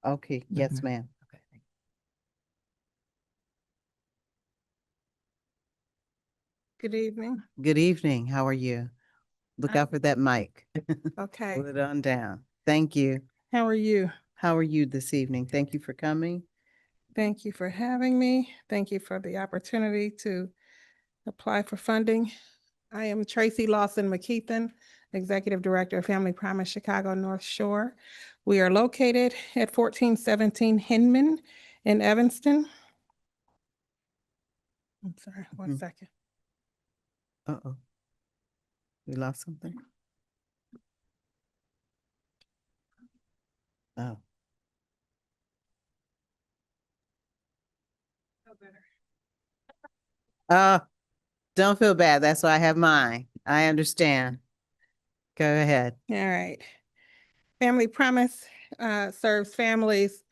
[SPEAKER 1] Okay, yes,
[SPEAKER 7] Mhm.
[SPEAKER 1] ma'am. Okay.
[SPEAKER 11] Good evening.
[SPEAKER 1] Good evening. How are you? Look out for that mic.
[SPEAKER 11] Okay.
[SPEAKER 1] Put it on down. Thank you.
[SPEAKER 11] How are you?
[SPEAKER 1] How are you this evening? Thank you for coming.
[SPEAKER 11] Thank you for having me. Thank you for the opportunity to apply for funding. I am Tracy Lawson McKeithen, Executive Director of Family Promise Chicago North Shore. We are located at 1417 Hinman in Evanston. I'm sorry, one
[SPEAKER 1] Mhm.
[SPEAKER 11] second.
[SPEAKER 1] Uh-oh. We lost something? Oh. Don't feel bad. That's why I have mine. I understand. Go ahead.
[SPEAKER 11] All right. Family Promise serves families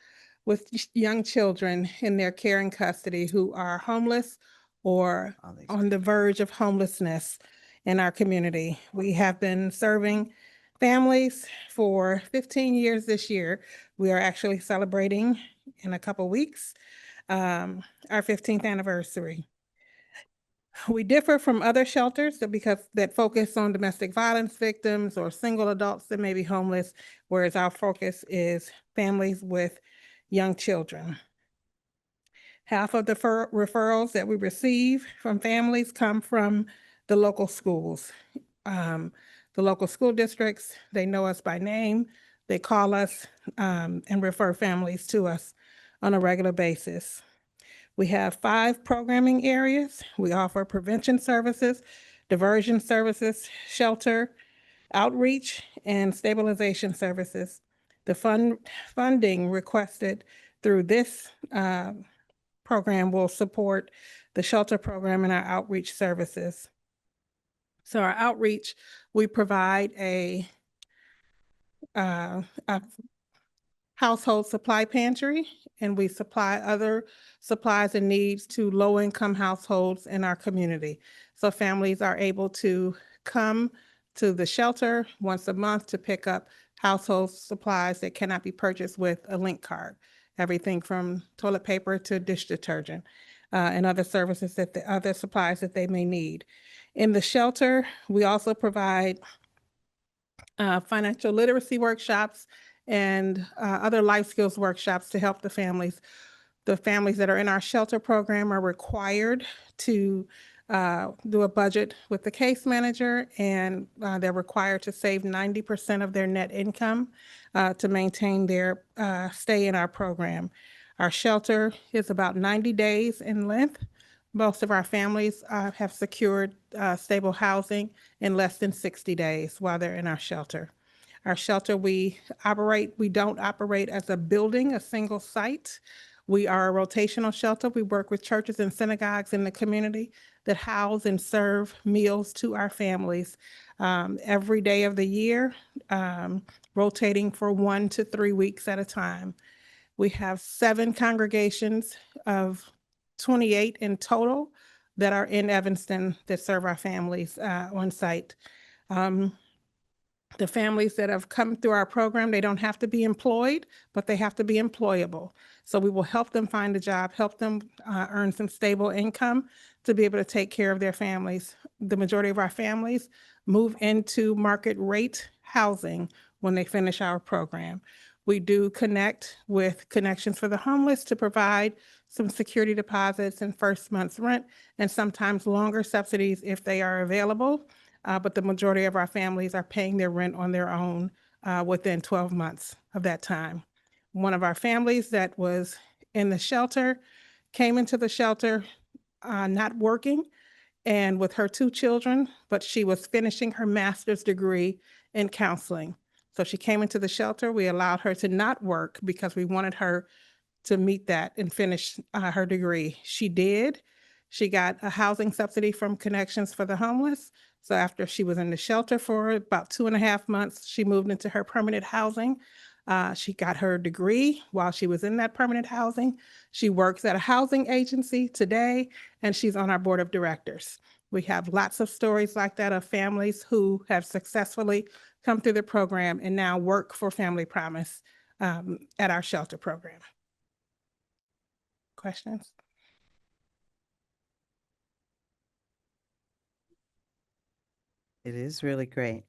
[SPEAKER 11] with young children in their care and custody who are homeless or
[SPEAKER 1] All these-
[SPEAKER 11] on the verge of homelessness in our community. We have been serving families for 15 years this year. We are actually celebrating in a couple weeks our 15th anniversary. We differ from other shelters that focus on domestic violence victims or single adults that may be homeless, whereas our focus is families with young children. Half of the referrals that we receive from families come from the local schools. the local school districts. They know us by name. They call us and refer families to us on a regular basis. We have 5 programming areas. We offer prevention services, diversion services, shelter, outreach, and stabilization services. The funding requested through this program will support the shelter program and our outreach services. So our outreach, we provide a household supply pantry, and we supply other supplies and needs to low-income households in our community. So families are able to come to the shelter once a month to pick up household supplies that cannot be purchased with a link card. Everything from toilet paper to dish detergent and other services other supplies that they may need. In the shelter, we also provide financial literacy workshops and other life skills workshops to help the families. The families that are in our shelter program are required to do a budget with the case manager, and they're required to save 90% of their net income to maintain their stay in our program. Our shelter is about 90 days in length. Most of our families have secured stable housing in less than 60 days while they're in our shelter. Our shelter, we don't operate as a building, a single site. We are a rotational shelter. We work with churches and synagogues in the community that house and serve meals to our families every day of the year, rotating for 1 to 3 weeks at a time. We have 7 congregations of 28 in total that are in Evanston that serve our families on site. The families that have come through our program, they don't have to be employed, but they have to be employable. So we will help them find a job, help them earn some stable income to be able to take care of their families. The majority of our families move into market rate housing when they finish our program. We do connect with Connections for the Homeless to provide some security deposits and first month's rent, and sometimes longer subsidies if they are available. But the majority of our families are paying their rent on their own within 12 months of that time. One of our families that was in the shelter came into the shelter not working and with her 2 children, but she was finishing her master's degree in counseling. So she came into the shelter. We allowed her to not work because we wanted her to meet that and finish her degree. She did. She got a housing subsidy from Connections for the Homeless. So after she was in the shelter for about 2.5 months, she moved into her permanent housing. She got her degree while she was in that permanent housing. She works at a housing agency today, and she's on our board of directors. We have lots of stories like that of families who have successfully come through the program and now work for Family Promise at our shelter program. Questions?
[SPEAKER 1] It is really great.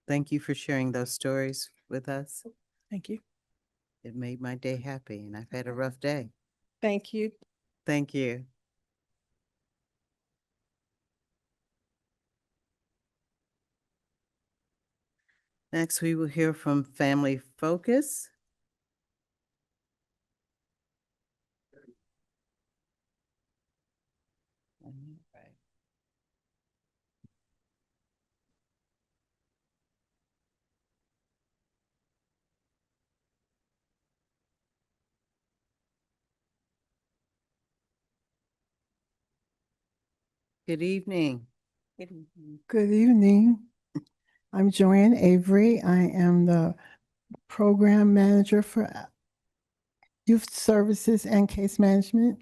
[SPEAKER 1] Thank you for sharing those stories with us.
[SPEAKER 11] Thank you.
[SPEAKER 1] It made my day happy, and I've had a rough day.
[SPEAKER 11] Thank you.
[SPEAKER 1] Thank you. Next, we will hear from Family Focus. Good evening.
[SPEAKER 12] Good evening. I'm Joanne Avery. I am the program manager for youth services and case management.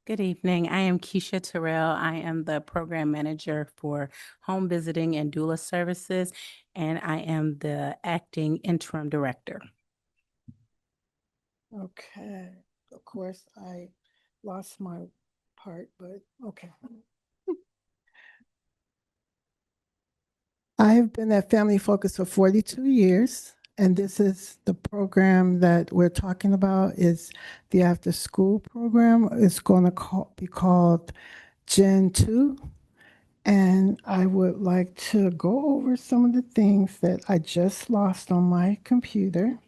[SPEAKER 13] Good evening. I am Keisha Terrell. I am the program manager for home visiting and doula services, and I am the acting interim director.
[SPEAKER 12] Okay. Of course, I lost my part, but okay. I have been at Family Focus for 42 years, and this is the program that we're talking about is the after school program. It's going to be called Gen 2, And I would like to go over some of the things that I just lost on my computer.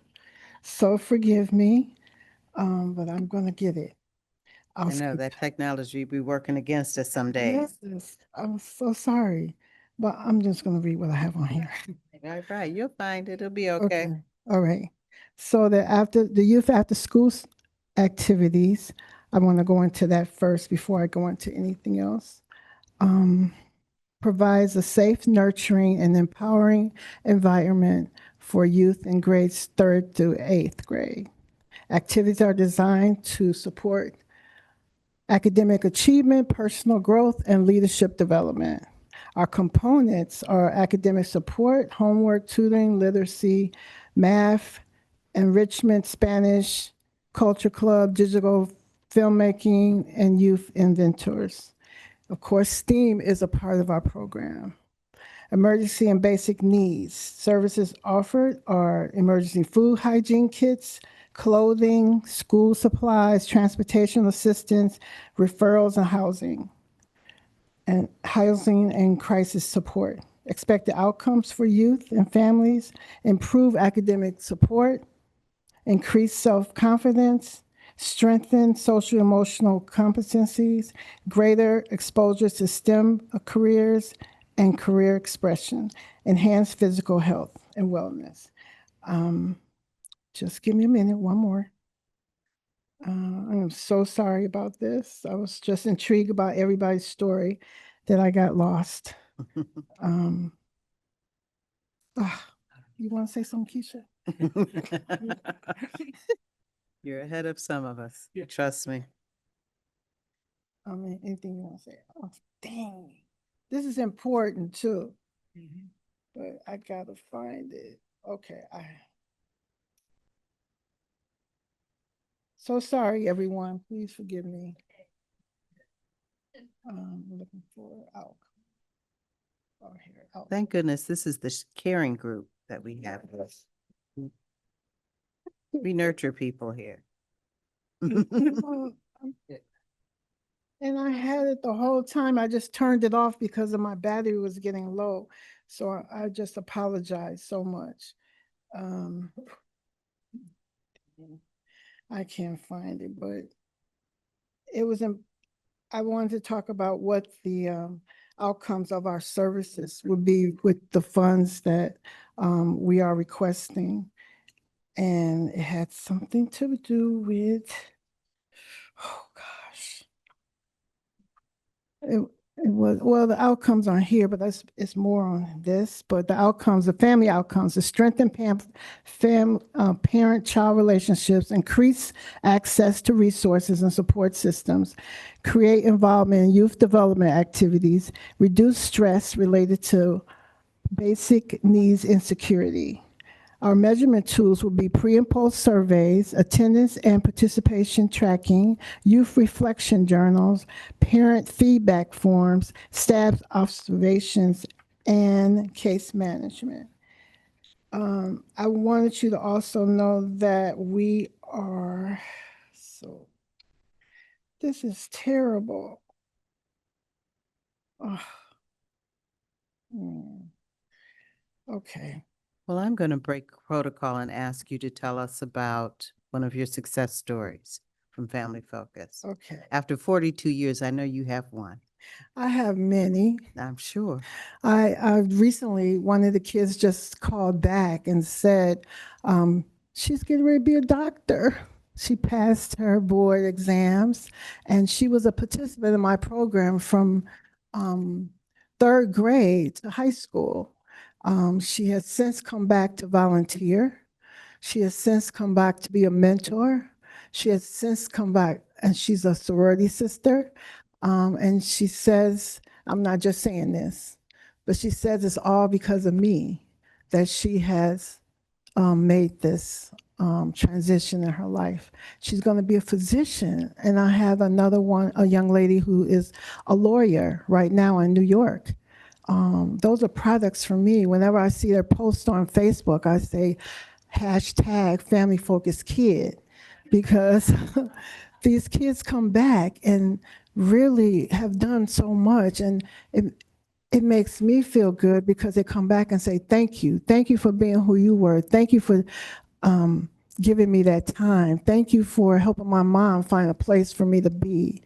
[SPEAKER 12] So forgive me, but I'm going to get it. I'll
[SPEAKER 1] I know
[SPEAKER 12] skip-
[SPEAKER 1] that technology be working against us some days.
[SPEAKER 12] Yes, I'm so sorry, but I'm just going to read what I have on here.
[SPEAKER 1] All right, you'll find it. It'll be okay.
[SPEAKER 12] All right. So that after the youth after school activities, I want to go into that first before I go into anything else. Provides a safe, nurturing, and empowering environment for youth in grades 3rd through 8th grade. Activities are designed to support academic achievement, personal growth, and leadership development. Our components are academic support, homework, tutoring, literacy, math, enrichment, Spanish, culture club, digital filmmaking, and youth inventors. Of course, STEAM is a part of our program. Emergency and basic needs. Services offered are emergency food hygiene kits, clothing, school supplies, transportation assistance, referrals, and housing and crisis support. Expected outcomes for youth and families: improve academic support, increase self-confidence, strengthen social emotional competencies, greater exposure to STEM careers and career expression, enhance physical health and wellness. Just give me a minute, one more. I am so sorry about this. I was just intrigued about everybody's story that I got lost. You want to say something, Keisha?
[SPEAKER 1] You're ahead of some of us. Trust me.
[SPEAKER 12] Anything you want to say? Oh, dang. This is important too. But I gotta find it. Okay. So sorry, everyone. Please forgive me. Looking for outcome. Oh, here. Outcome.
[SPEAKER 1] Thank goodness this is the caring group that we have. We nurture people here.
[SPEAKER 12] And I had it the whole time. I just turned it off because of my battery was getting low. So I just apologize so much. I can't find it, but it was, I wanted to talk about what the outcomes of our services would be with the funds that we are requesting. And it had something to do with, oh gosh. It was, well, the outcomes aren't here, but it's more on this. But the outcomes, the family outcomes, to strengthen parent-child relationships, increase access to resources and support systems, create involvement in youth development activities, reduce stress related to basic needs insecurity. Our measurement tools will be pre and post surveys, attendance and participation tracking, youth reflection journals, parent feedback forms, staff observations, and case management. I wanted you to also know that we are, so this is terrible. Okay.
[SPEAKER 1] Well, I'm going to break protocol and ask you to tell us about one of your success stories from Family Focus.
[SPEAKER 12] Okay.
[SPEAKER 1] After 42 years, I know you have one.
[SPEAKER 12] I have many.
[SPEAKER 1] I'm sure.
[SPEAKER 12] I recently, one of the kids just called back and said, she's getting ready to be a doctor. She passed her board exams and she was a participant in my program from 3rd grade to high school. She has since come back to volunteer. She has since come back to be a mentor. She has since come back and she's a sorority sister. And she says, I'm not just saying this, but she says it's all because of me that she has made this transition in her life. She's going to be a physician. And I have another one, a young lady who is a lawyer right now in New York. Those are products for me. Whenever I see their post on Facebook, I say, #FamilyFocusKid, because these kids come back and really have done so much. And it makes me feel good because they come back and say, thank you. Thank you for being who you were. Thank you for giving me that time. Thank you for helping my mom find a place for me to be.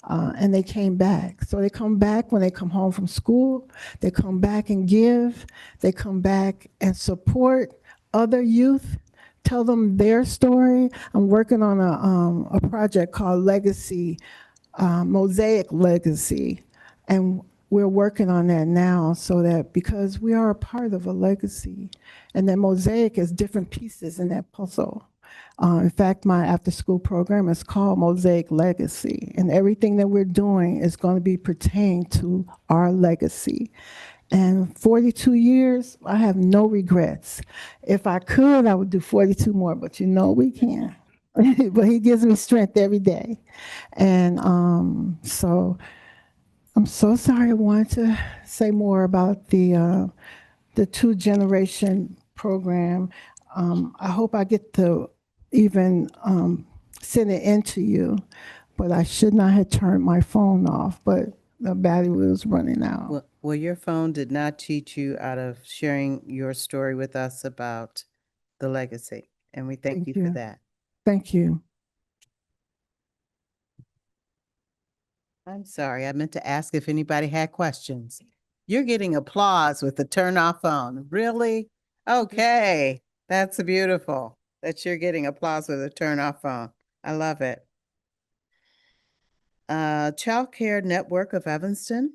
[SPEAKER 12] And they came back. So they come back when they come home from school. They come back and give. They come back and support other youth, tell them their story. I'm working on a project called Legacy, Mosaic Legacy. And we're working on that now so that because we are a part of a legacy and that mosaic is different pieces in that puzzle. In fact, my after-school program is called Mosaic Legacy, and everything that we're doing is going to be pertained to our legacy. And 42 years, I have no regrets. If I could, I would do 42 more, but you know we can't. But he gives me strength every day. And so I'm so sorry. I wanted to say more about the two generation program. I hope I get to even send it in to you, but I should not have turned my phone off, but the battery was running out.
[SPEAKER 1] Well, your phone did not cheat you out of sharing your story with us about the legacy, and we thank you for that.
[SPEAKER 12] Thank you.
[SPEAKER 1] I'm sorry, I meant to ask if anybody had questions. You're getting applause with the turn off phone. Really? Okay, that's beautiful that you're getting applause with a turn off phone. I love it. Child Care Network of Evanston.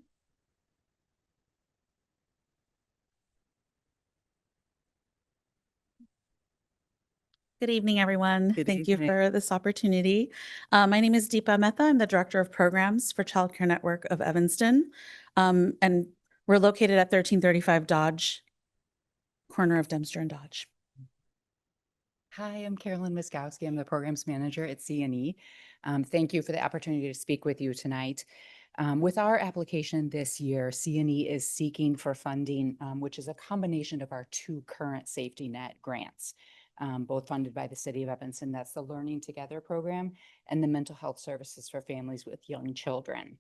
[SPEAKER 14] Good evening, everyone.
[SPEAKER 1] Good
[SPEAKER 14] Thank you
[SPEAKER 1] evening.
[SPEAKER 14] for this opportunity. My name is Deepa Mehta. I'm the Director of Programs for Child Care Network of Evanston. And we're located at 1335 Dodge, corner of Dempster and Dodge.
[SPEAKER 15] Hi, I'm Carolyn Wiskowski. I'm the Programs Manager at CNE. Thank you for the opportunity to speak with you tonight. With our application this year, CNE is seeking for funding, which is a combination of our two current safety net grants, both funded by the City of Evanston. That's the Learning Together program and the Mental Health Services for Families with Young Children.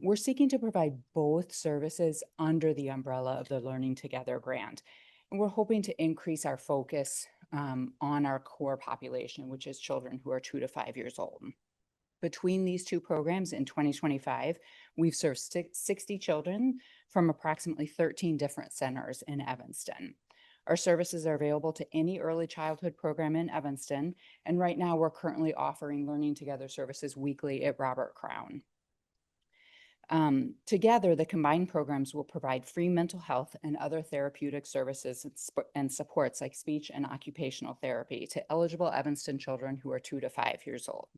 [SPEAKER 15] We're seeking to provide both services under the umbrella of the Learning Together grant. And we're hoping to increase our focus on our core population, which is children who are 2 to 5 years old. Between these two programs in 2025, we've served 60 children from approximately 13 different centers in Evanston. Our services are available to any early childhood program in Evanston, and right now we're currently offering Learning Together services weekly at Robert Crown. Together, the combined programs will provide free mental health and other therapeutic services and supports like speech and occupational therapy to eligible Evanston children who are 2 to 5 years old.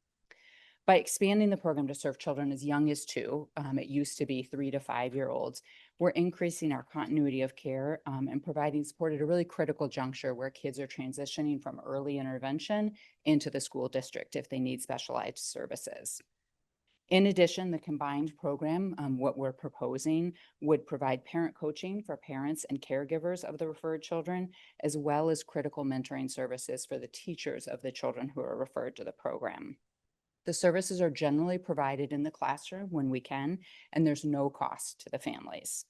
[SPEAKER 15] By expanding the program to serve children as young as 2, it used to be 3 to 5 year olds, we're increasing our continuity of care and providing support at a really critical juncture where kids are transitioning from early intervention into the school district if they need specialized services. In addition, the combined program, what we're proposing, would provide parent coaching for parents and caregivers of the referred children, as well as critical mentoring services for the teachers of the children who are referred to the program. The services are generally provided in the classroom when we can, and there's no cost to the families.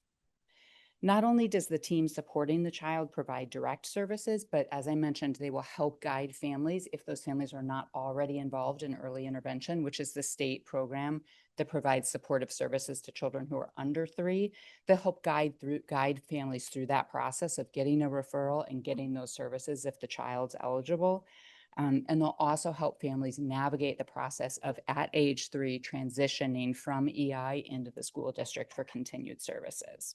[SPEAKER 15] Not only does the team supporting the child provide direct services, but as I mentioned, they will help guide families if those families are not already involved in early intervention, which is the state program that provides supportive services to children who are under 3. They'll help guide families through that process of getting a referral and getting those services if the child's eligible. And they'll also help families navigate the process of, at age 3, transitioning from EI into the school district for continued services.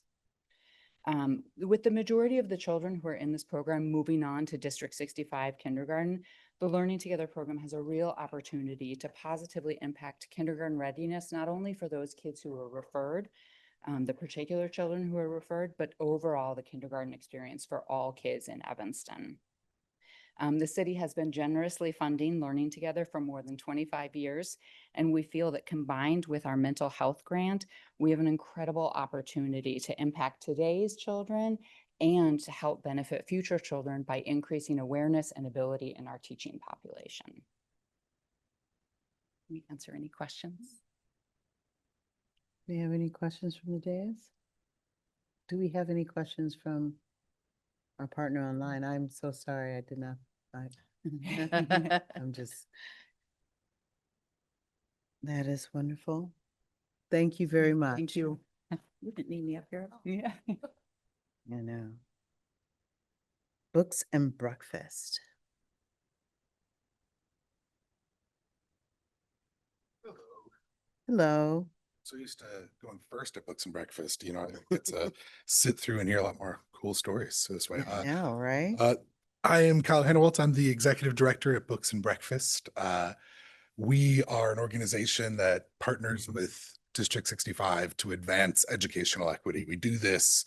[SPEAKER 15] With the majority of the children who are in this program moving on to District 65 kindergarten, the Learning Together program has a real opportunity to positively impact kindergarten readiness, not only for those kids who are referred, the particular children who are referred, but overall the kindergarten experience for all kids in Evanston. The city has been generously funding Learning Together for more than 25 years, and we feel that combined with our mental health grant, we have an incredible opportunity to impact today's children and to help benefit future children by increasing awareness and ability in our teaching population. Let me answer any questions.
[SPEAKER 1] Do you have any questions from the dais? Do we have any questions from our partner online? I'm so sorry, I did not. I'm just. That is wonderful. Thank you very much.
[SPEAKER 5] Thank you. You didn't need me up here at all.
[SPEAKER 4] Yeah.
[SPEAKER 1] I know. Books and breakfast. Hello.
[SPEAKER 16] So used to going first at Books and Breakfast, you know, I get to sit through and hear a lot more cool stories this way.
[SPEAKER 1] I know, right?
[SPEAKER 16] I am Kyle Hannawalt. I'm the executive director at Books and Breakfast. We are an organization that partners with District 65 to advance educational equity. We do this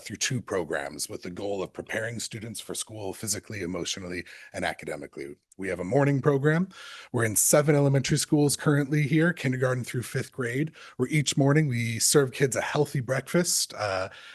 [SPEAKER 16] through two programs with the goal of preparing students for school physically, emotionally, and academically. We have a morning program. We're in 7 elementary schools currently here, kindergarten through 5th grade, where each morning we serve kids a healthy breakfast.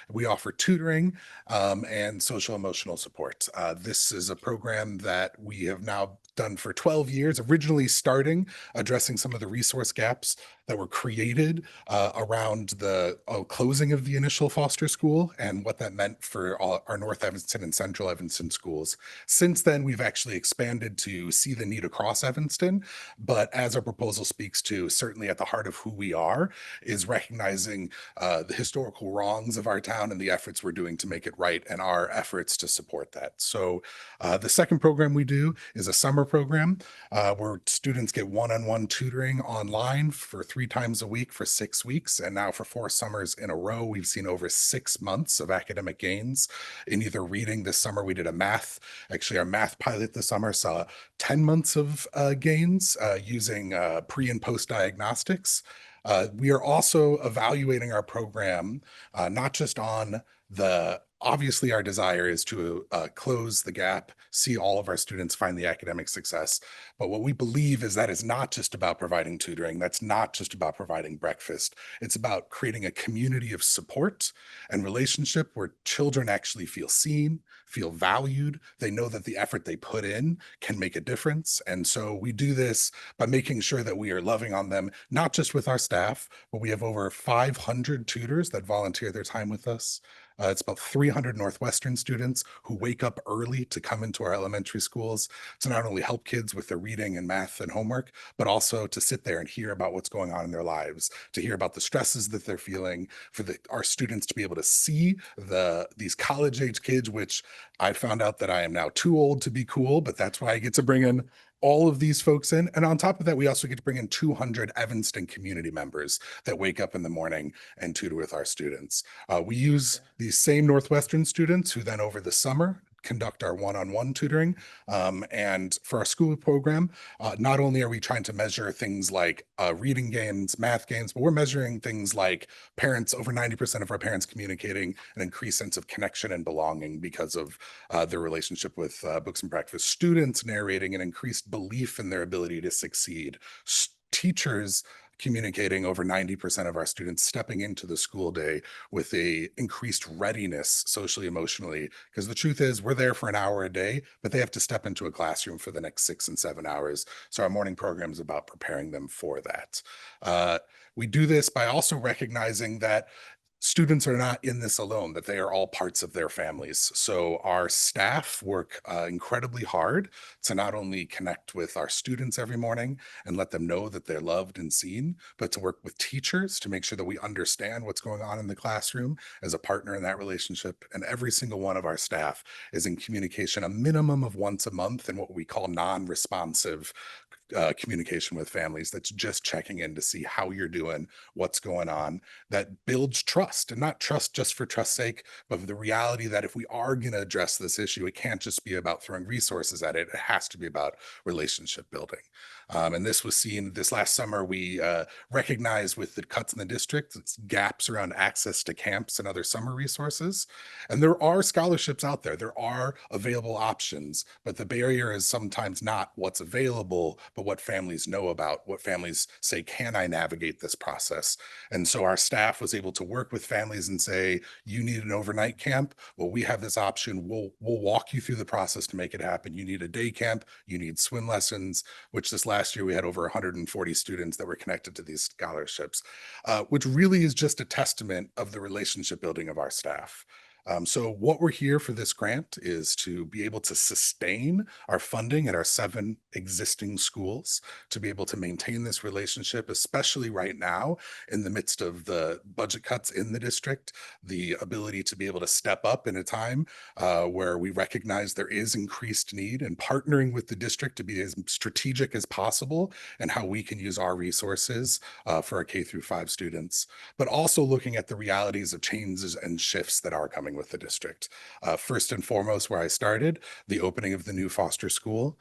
[SPEAKER 16] We offer tutoring and social emotional support. This is a program that we have now done for 12 years, originally starting addressing some of the resource gaps that were created around the closing of the initial foster school and what that meant for all our North Evanston and Central Evanston schools. Since then, we've actually expanded to see the need across Evanston, but as our proposal speaks to, certainly at the heart of who we are is recognizing the historical wrongs of our town and the efforts we're doing to make it right and our efforts to support that. So the second program we do is a summer program where students get one-on-one tutoring online for 3 times a week for 6 weeks. And now for 4 summers in a row, we've seen over 6 months of academic gains in either reading. This summer we did a math, actually our math pilot this summer saw 10 months of gains using pre and post diagnostics. We are also evaluating our program, not just on obviously our desire is to close the gap, see all of our students find the academic success. But what we believe is that is not just about providing tutoring. That's not just about providing breakfast. It's about creating a community of support and relationship where children actually feel seen, feel valued. They know that the effort they put in can make a difference. And so we do this by making sure that we are loving on them, not just with our staff, but we have over 500 tutors that volunteer their time with us. It's about 300 Northwestern students who wake up early to come into our elementary schools to not only help kids with their reading and math and homework, but also to sit there and hear about what's going on in their lives, to hear about the stresses that they're feeling, for our students to be able to see these college-age kids, which I found out that I am now too old to be cool, but that's why I get to bring in all of these folks in. And on top of that, we also get to bring in 200 Evanston community members that wake up in the morning and tutor with our students. We use these same Northwestern students who then over the summer conduct our one-on-one tutoring. And for our school program, not only are we trying to measure things like reading gains, math gains, but we're measuring things like parents, over 90% of our parents communicating an increased sense of connection and belonging because of their relationship with Books and Breakfast, students narrating an increased belief in their ability to succeed, teachers communicating over 90% of our students stepping into the school day with a increased readiness socially, emotionally, because the truth is we're there for an hour a day, but they have to step into a classroom for the next 6 and 7 hours. So our morning program is about preparing them for that. We do this by also recognizing that students are not in this alone, that they are all parts of their families. So our staff work incredibly hard to not only connect with our students every morning and let them know that they're loved and seen, but to work with teachers to make sure that we understand what's going on in the classroom as a partner in that relationship. And every single one of our staff is in communication a minimum of once a month in what we call non-responsive communication with families. That's just checking in to see how you're doing, what's going on. That builds trust, and not trust just for trust's sake, but the reality that if we are going to address this issue, it can't just be about throwing resources at it. It has to be about relationship building. And this was seen this last summer. We recognized with the cuts in the district, gaps around access to camps and other summer resources. And there are scholarships out there. There are available options, but the barrier is sometimes not what's available, but but what families know about, what families say, can I navigate this process? And so our staff was able to work with families and say, you need an overnight camp. Well, we have this option. We'll walk you through the process to make it happen. You need a day camp, you need swim lessons, which this last year we had over 140 students that were connected to these scholarships, which really is just a testament of the relationship building of our staff. So what we're here for this grant is to be able to sustain our funding at our 7 existing schools, to be able to maintain this relationship, especially right now in the midst of the budget cuts in the district, the ability to be able to step up in a time where we recognize there is increased need, and partnering with the district to be as strategic as possible and how we can use our resources for our K-5 students, but also looking at the realities of changes and shifts that are coming with the district. First and foremost, where I started, the opening of the new Foster School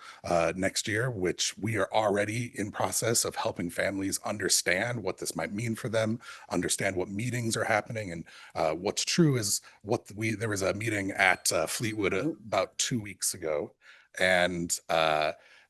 [SPEAKER 16] next year, which we are already in process of helping families understand what this might mean for them, understand what meetings are happening. And what's true is there was a meeting at Fleetwood about 2 weeks ago, and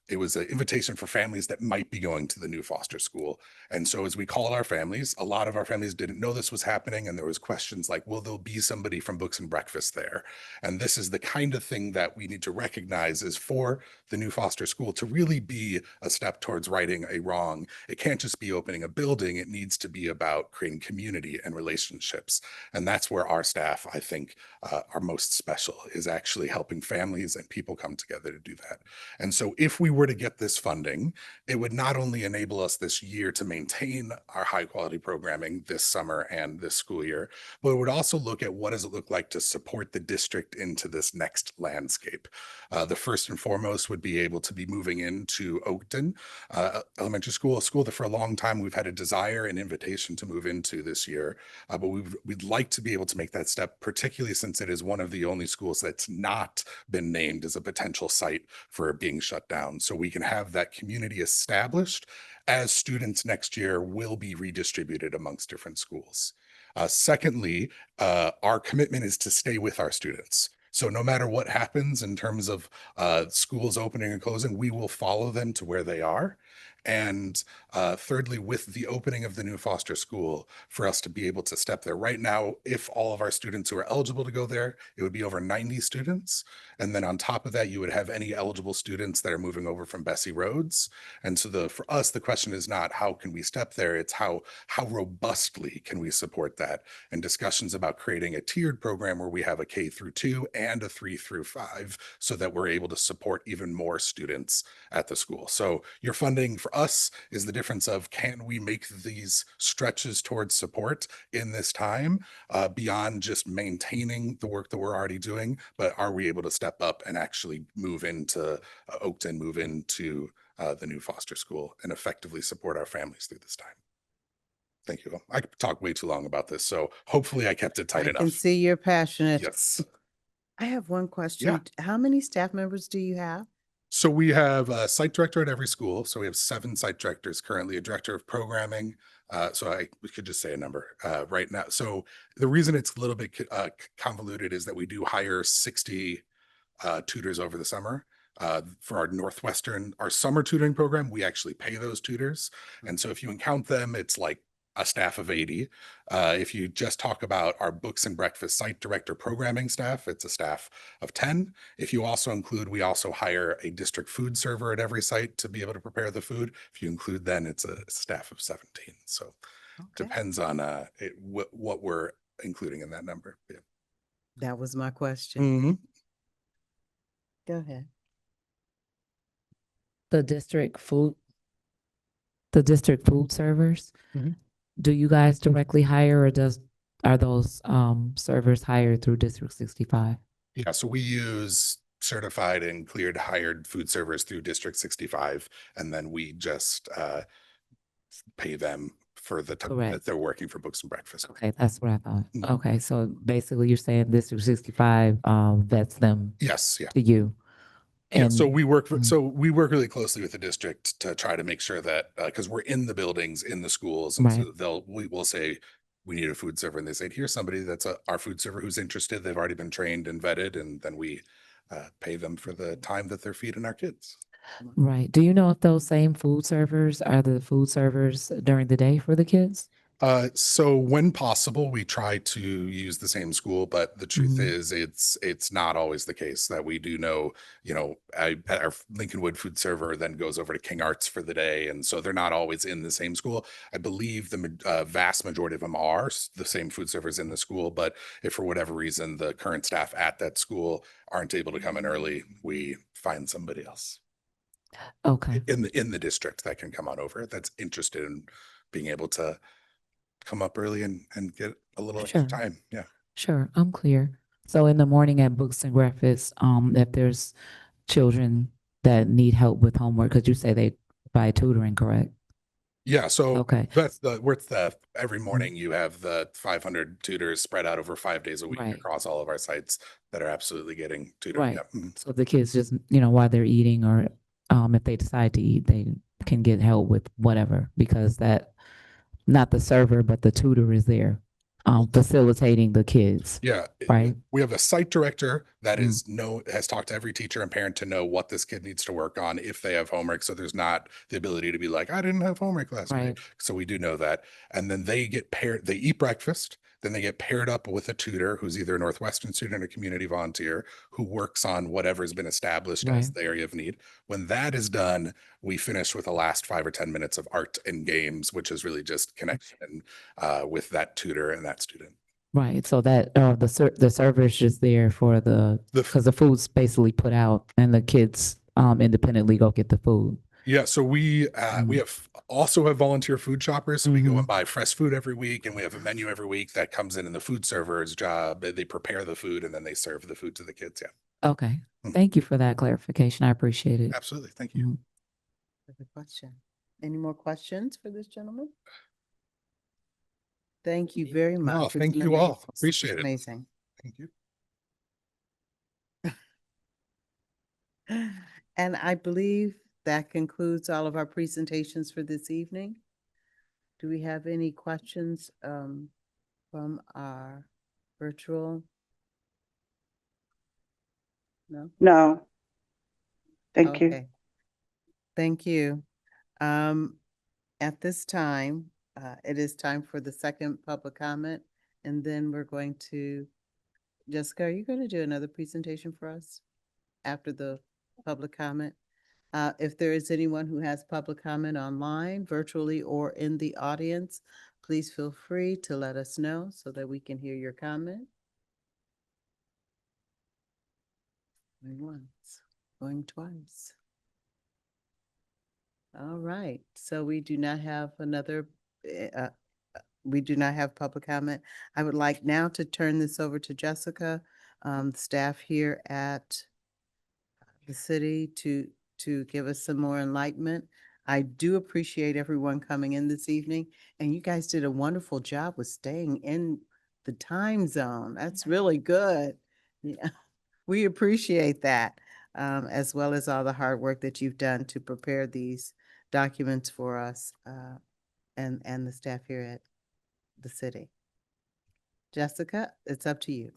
[SPEAKER 16] it was an invitation for families that might be going to the new Foster School. And so as we called our families, a lot of our families didn't know this was happening. And there was questions like, will there be somebody from Books and Breakfast there? And this is the kind of thing that we need to recognize is for the new Foster School to really be a step towards righting a wrong. It can't just be opening a building. It needs to be about creating community and relationships. And that's where our staff, I think, are most special, is actually helping families and people come together to do that. And so if we were to get this funding, it would not only enable us this year to maintain our high quality programming this summer and this school year, but it would also look at what does it look like to support the district into this next landscape. The first and foremost would be able to be moving into Oakton Elementary School, a school that for a long time we've had a desire and invitation to move into this year, but we'd like to be able to make that step, particularly since it is one of the only schools that's not been named as a potential site for being shut down. So we can have that community established as students next year will be redistributed amongst different schools. Secondly, our commitment is to stay with our students. So no matter what happens in terms of schools opening and closing, we will follow them to where they are. And thirdly, with the opening of the new Foster School, for us to be able to step there. Right now, if all of our students who are eligible to go there, it would be over 90 students. And then on top of that, you would have any eligible students that are moving over from Bessie Rhodes. And so for us, the question is not how can we step there, it's how robustly can we support that? And discussions about creating a tiered program where we have a K-2 and a 3-5 so that we're able to support even more students at the school. So your funding for us is the difference of, can we make these stretches towards support in this time beyond just maintaining the work that we're already doing, but are we able to step up and actually move into Oakton, move into the new Foster School and effectively support our families through this time? Thank you. I could talk way too long about this, so hopefully I kept it tight
[SPEAKER 1] I
[SPEAKER 16] enough.
[SPEAKER 1] can see you're passionate.
[SPEAKER 16] Yes.
[SPEAKER 1] I have one question. How many staff members do you have?
[SPEAKER 16] So we have a site director at every school. So we have 7 site directors currently, a director of programming. We could just say a number right now. So the reason it's a little bit convoluted is that we do hire 60 tutors over the summer. For our summer tutoring program, we actually pay those tutors. And so if you count them, it's like a staff of 80. If you just talk about our Books and Breakfast site director programming staff, it's a staff of 10. If you also include, we also hire a district food server at every site to be able to prepare the food. If you include, then it's a staff of 17. So depends on what we're including in that number. Yeah.
[SPEAKER 1] That was my question.
[SPEAKER 16] Mm-hmm.
[SPEAKER 1] Go ahead.
[SPEAKER 7] The district food servers,
[SPEAKER 16] Mhm.
[SPEAKER 7] do you guys directly hire, or are those servers hired through District 65?
[SPEAKER 16] Yeah, so we use certified and cleared hired food servers through District 65, and then we just pay them for the time that
[SPEAKER 7] Correct.
[SPEAKER 16] they're working for Books and Breakfast.
[SPEAKER 7] Okay, that's what I thought.
[SPEAKER 16] Mhm.
[SPEAKER 7] Okay, so basically you're saying District 65 vets them
[SPEAKER 16] Yes, yeah.
[SPEAKER 7] to you.
[SPEAKER 16] Yeah, so
[SPEAKER 7] And
[SPEAKER 16] we work really closely with the district to try to make sure that because we're in the buildings, in the schools, and
[SPEAKER 7] Right.
[SPEAKER 16] so we will say we need a food server, and they say, here's somebody that's our food server who's interested. They've already been trained and vetted, and then we pay them for the time that they're feeding our kids.
[SPEAKER 7] Right. Do you know if those same food servers are the food servers during the day for the kids?
[SPEAKER 16] So when possible, we try to use the same school, but the truth
[SPEAKER 7] Mhm.
[SPEAKER 16] is it's not always the case that we do know, our Lincolnwood food server then goes over to King Arts for the day. And so they're not always in the same school. I believe the vast majority of them are the same food servers in the school, but if for whatever reason the current staff at that school aren't able to come in early, we find somebody else
[SPEAKER 7] Okay.
[SPEAKER 16] in the district that can come on over that's interested in being able to come up early and get a little extra
[SPEAKER 7] Sure.
[SPEAKER 16] time. Yeah.
[SPEAKER 7] Sure, I'm clear. So in the morning at Books and Breakfast, if there's children that need help with homework, because you say they provide tutoring, correct?
[SPEAKER 16] Yeah. So
[SPEAKER 7] Okay.
[SPEAKER 16] every morning you have the 500 tutors spread out over 5 days a week
[SPEAKER 7] Right.
[SPEAKER 16] across all of our sites that are absolutely getting tutored.
[SPEAKER 7] Right.
[SPEAKER 16] Yeah. Mhm.
[SPEAKER 7] So the kids just, while they're eating or if they decide to eat, they can get help with whatever because not the server, but the tutor is there, facilitating the kids.
[SPEAKER 16] Yeah.
[SPEAKER 7] Right.
[SPEAKER 16] We have a site director that
[SPEAKER 7] Mm.
[SPEAKER 16] has talked to every teacher and parent to know what this kid needs to work on if they have homework. So there's not the ability to be like, I didn't have homework last
[SPEAKER 7] Right.
[SPEAKER 16] week. So we do know that. And then they eat breakfast. Then they get paired up with a tutor who's either a Northwestern student or community volunteer who works on whatever's been established as
[SPEAKER 7] Right.
[SPEAKER 16] the area of need. When that is done, we finish with the last 5 or 10 minutes of art and games, which is really just connection with that tutor and that student.
[SPEAKER 7] Right. So that the server is just there for because the food's basically put out and the kids independently go get the food.
[SPEAKER 16] Yeah, so we also have volunteer food shoppers. So we go
[SPEAKER 7] Mhm.
[SPEAKER 16] and buy fresh food every week, and we have a menu every week that comes in the food server's job. They prepare the food and then they serve the food to the kids. Yeah,
[SPEAKER 7] Okay.
[SPEAKER 16] Mhm.
[SPEAKER 7] Thank you for that clarification. I appreciate it.
[SPEAKER 16] absolutely. Thank you.
[SPEAKER 7] Mhm.
[SPEAKER 1] Good question. Any more questions for this gentleman? Thank you very much.
[SPEAKER 16] No,
[SPEAKER 1] It's
[SPEAKER 16] thank you
[SPEAKER 1] been
[SPEAKER 16] all.
[SPEAKER 1] it's
[SPEAKER 16] Appreciate it.
[SPEAKER 1] Amazing.
[SPEAKER 16] Thank you.
[SPEAKER 1] And I believe that concludes all of our presentations for this evening. Do we have any questions from our virtual? No?
[SPEAKER 3] No. Thank you.
[SPEAKER 1] Okay. Thank you. At this time, it is time for the second public comment, and then we're going to, Jessica, are you going to do another presentation for us after the public comment? If there is anyone who has public comment online, virtually, or in the audience, please feel free to let us know so that we can hear your comment. Going once, going twice. All right, so we do not have we do not have public comment. I would like now to turn this over to Jessica, staff here at the city to give us some more enlightenment. I do appreciate everyone coming in this evening, and you guys did a wonderful job with staying in the time zone. That's really good. Yeah, we appreciate that, as well as all the hard work that you've done to prepare these documents for us, and the staff here at the city. Jessica, it's up to you.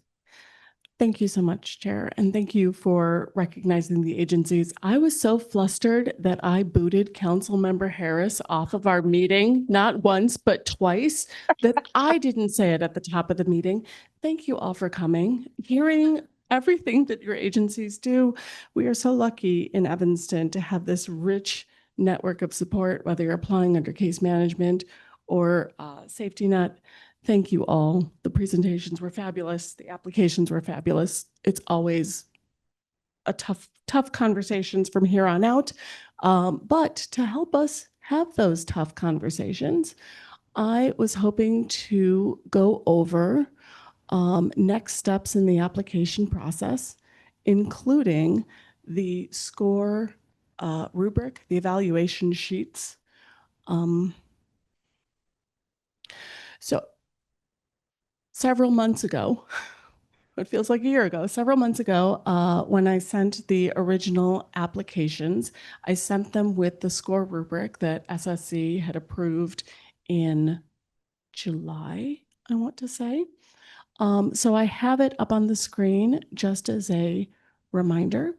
[SPEAKER 2] Thank you so much, Chair, and thank you for recognizing the agencies. I was so flustered that I booted Councilmember Harris off of our meeting, not once, but twice, that I didn't say it at the top of the meeting. Thank you all for coming, hearing everything that your agencies do. We are so lucky in Evanston to have this rich network of support, whether you're applying under case management or safety net. Thank you all. The presentations were fabulous. The applications were fabulous. It's always a tough conversations from here on out. But to help us have those tough conversations, I was hoping to go over next steps in the application process, including the score rubric, the evaluation sheets. So several months ago, it feels like a year ago, several months ago, when I sent the original applications, I sent them with the score rubric that SSC had approved in July, I want to say. So I have it up on the screen just as a reminder.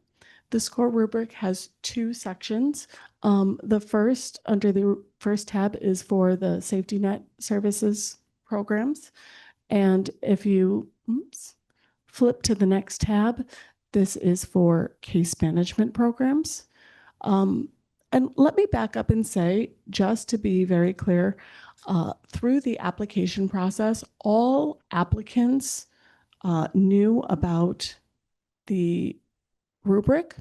[SPEAKER 2] The score rubric has two sections. The first, under the first tab, is for the safety net services programs. And if you flip to the next tab, this is for case management programs. And let me back up and say, just to be very clear, through the application process, all applicants knew about the rubric.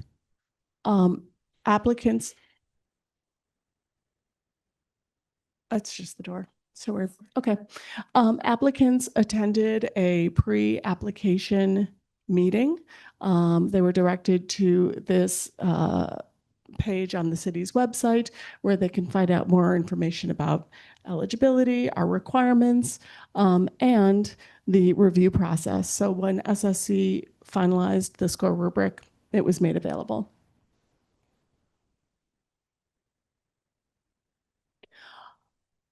[SPEAKER 2] Applicants, that's just the door. So we're, okay. Applicants attended a pre-application meeting. They were directed to this page on the city's website where they can find out more information about eligibility, our requirements, and the review process. So when SSC finalized the score rubric, it was made available.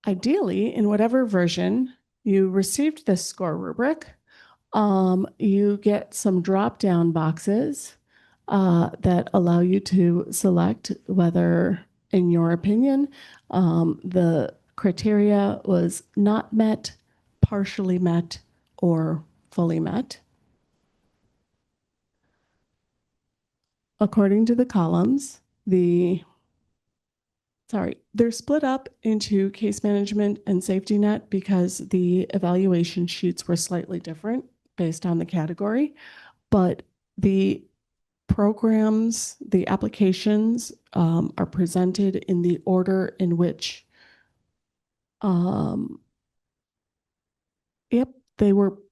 [SPEAKER 2] Ideally, in whatever version you received this score rubric, you get some drop-down boxes that allow you to select whether, in your opinion, the criteria was not met, partially met, or fully met. According to the columns, they're split up into case management and safety net because the evaluation sheets were slightly different based on the category, but the programs, the applications are presented in the order in which,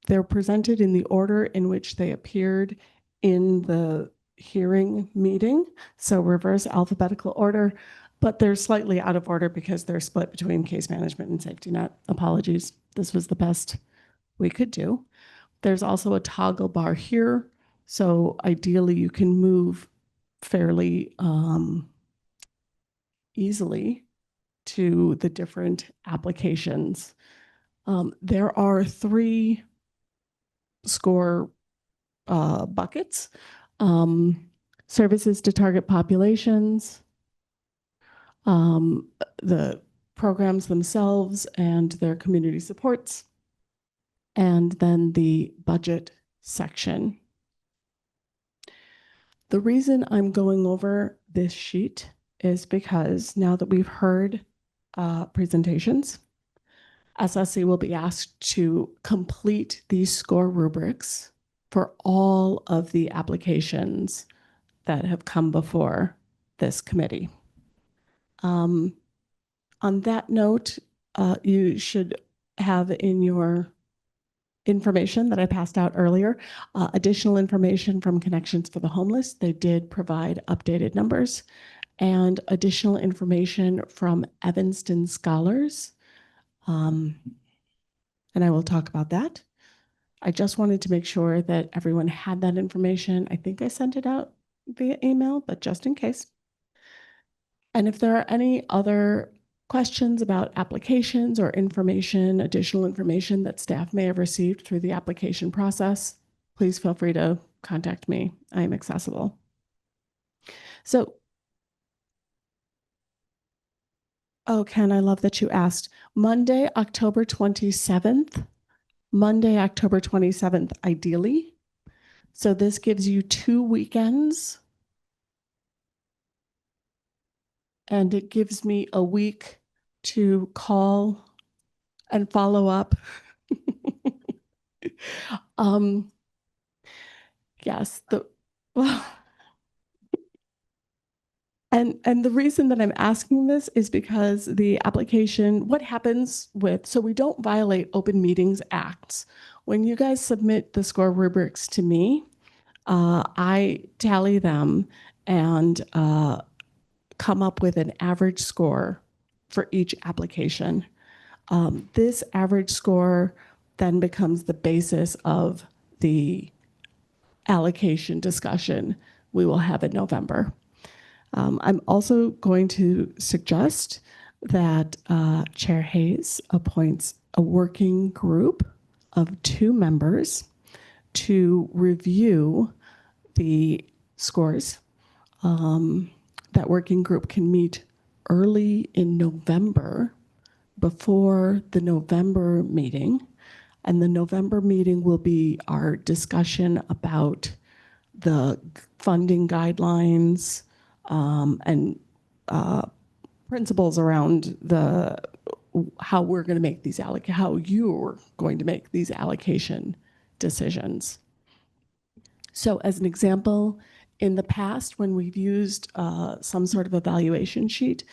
[SPEAKER 2] they're presented in the order in which they appeared in the hearing meeting. So reverse alphabetical order, but they're slightly out of order because they're split between case management and safety net. Apologies. This was the best we could do. There's also a toggle bar here. So ideally you can move fairly easily to the different applications. There are 3 score buckets: services to target populations, the programs themselves and their community supports, and then the budget section. The reason I'm going over this sheet is because now that we've heard presentations, SSC will be asked to complete these score rubrics for all of the applications that have come before this committee. On that note, you should have in your information that I passed out earlier, additional information from Connections for the Homeless. They did provide updated numbers and additional information from Evanston Scholars. And I will talk about that. I just wanted to make sure that everyone had that information. I think I sent it out via email, but just in case. And if there are any other questions about applications or information, additional information that staff may have received through the application process, please feel free to contact me. I am accessible. So, oh, Ken, I love that you asked. Monday, October 27th. Monday, October 27th, ideally. So this gives you 2 weekends. And it gives me a week to call and follow up. Yes, well, and the reason that I'm asking this is because the application, what happens with, so we don't violate Open Meetings Acts. When you guys submit the score rubrics to me, I tally them and come up with an average score for each application. This average score then becomes the basis of the allocation discussion we will have in November. I'm also going to suggest that Chair Hayes appoints a working group of 2 members to review the scores that working group can meet early in November before the November meeting. And the November meeting will be our discussion about the funding guidelines and principles around how we're going to make these how you're going to make these allocation decisions. So as an example, in the past, when we've used some sort of evaluation sheet,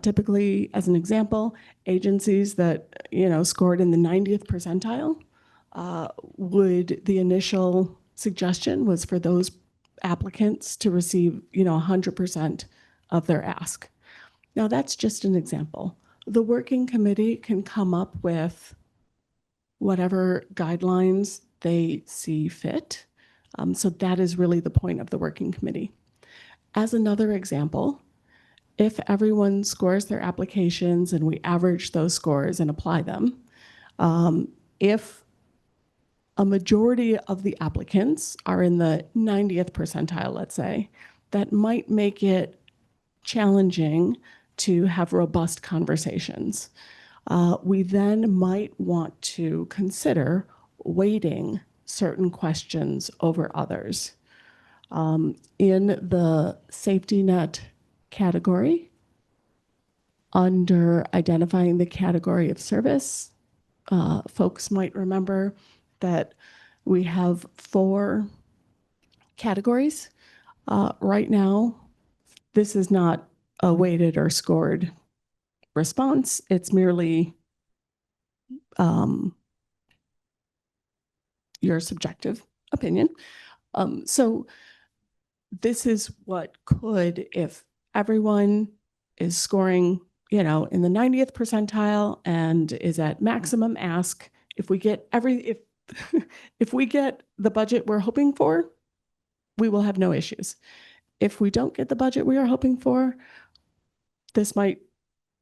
[SPEAKER 2] typically, as an example, agencies that, scored in the 90th percentile, the initial suggestion was for those applicants to receive, 100% of their ask. Now, that's just an example. The working committee can come up with whatever guidelines they see fit. So that is really the point of the working committee. As another example, if everyone scores their applications and we average those scores and apply them, if a majority of the applicants are in the 90th percentile, let's say, that might make it challenging to have robust conversations. We then might want to consider weighting certain questions over others. In the safety net category, under identifying the category of service, folks might remember that we have 4 categories. Right now, this is not a weighted or scored response. It's merely your subjective opinion. So this is what could, if everyone is scoring, in the 90th percentile and is at maximum ask, if we get if we get the budget we're hoping for, we will have no issues. If we don't get the budget we are hoping for, this might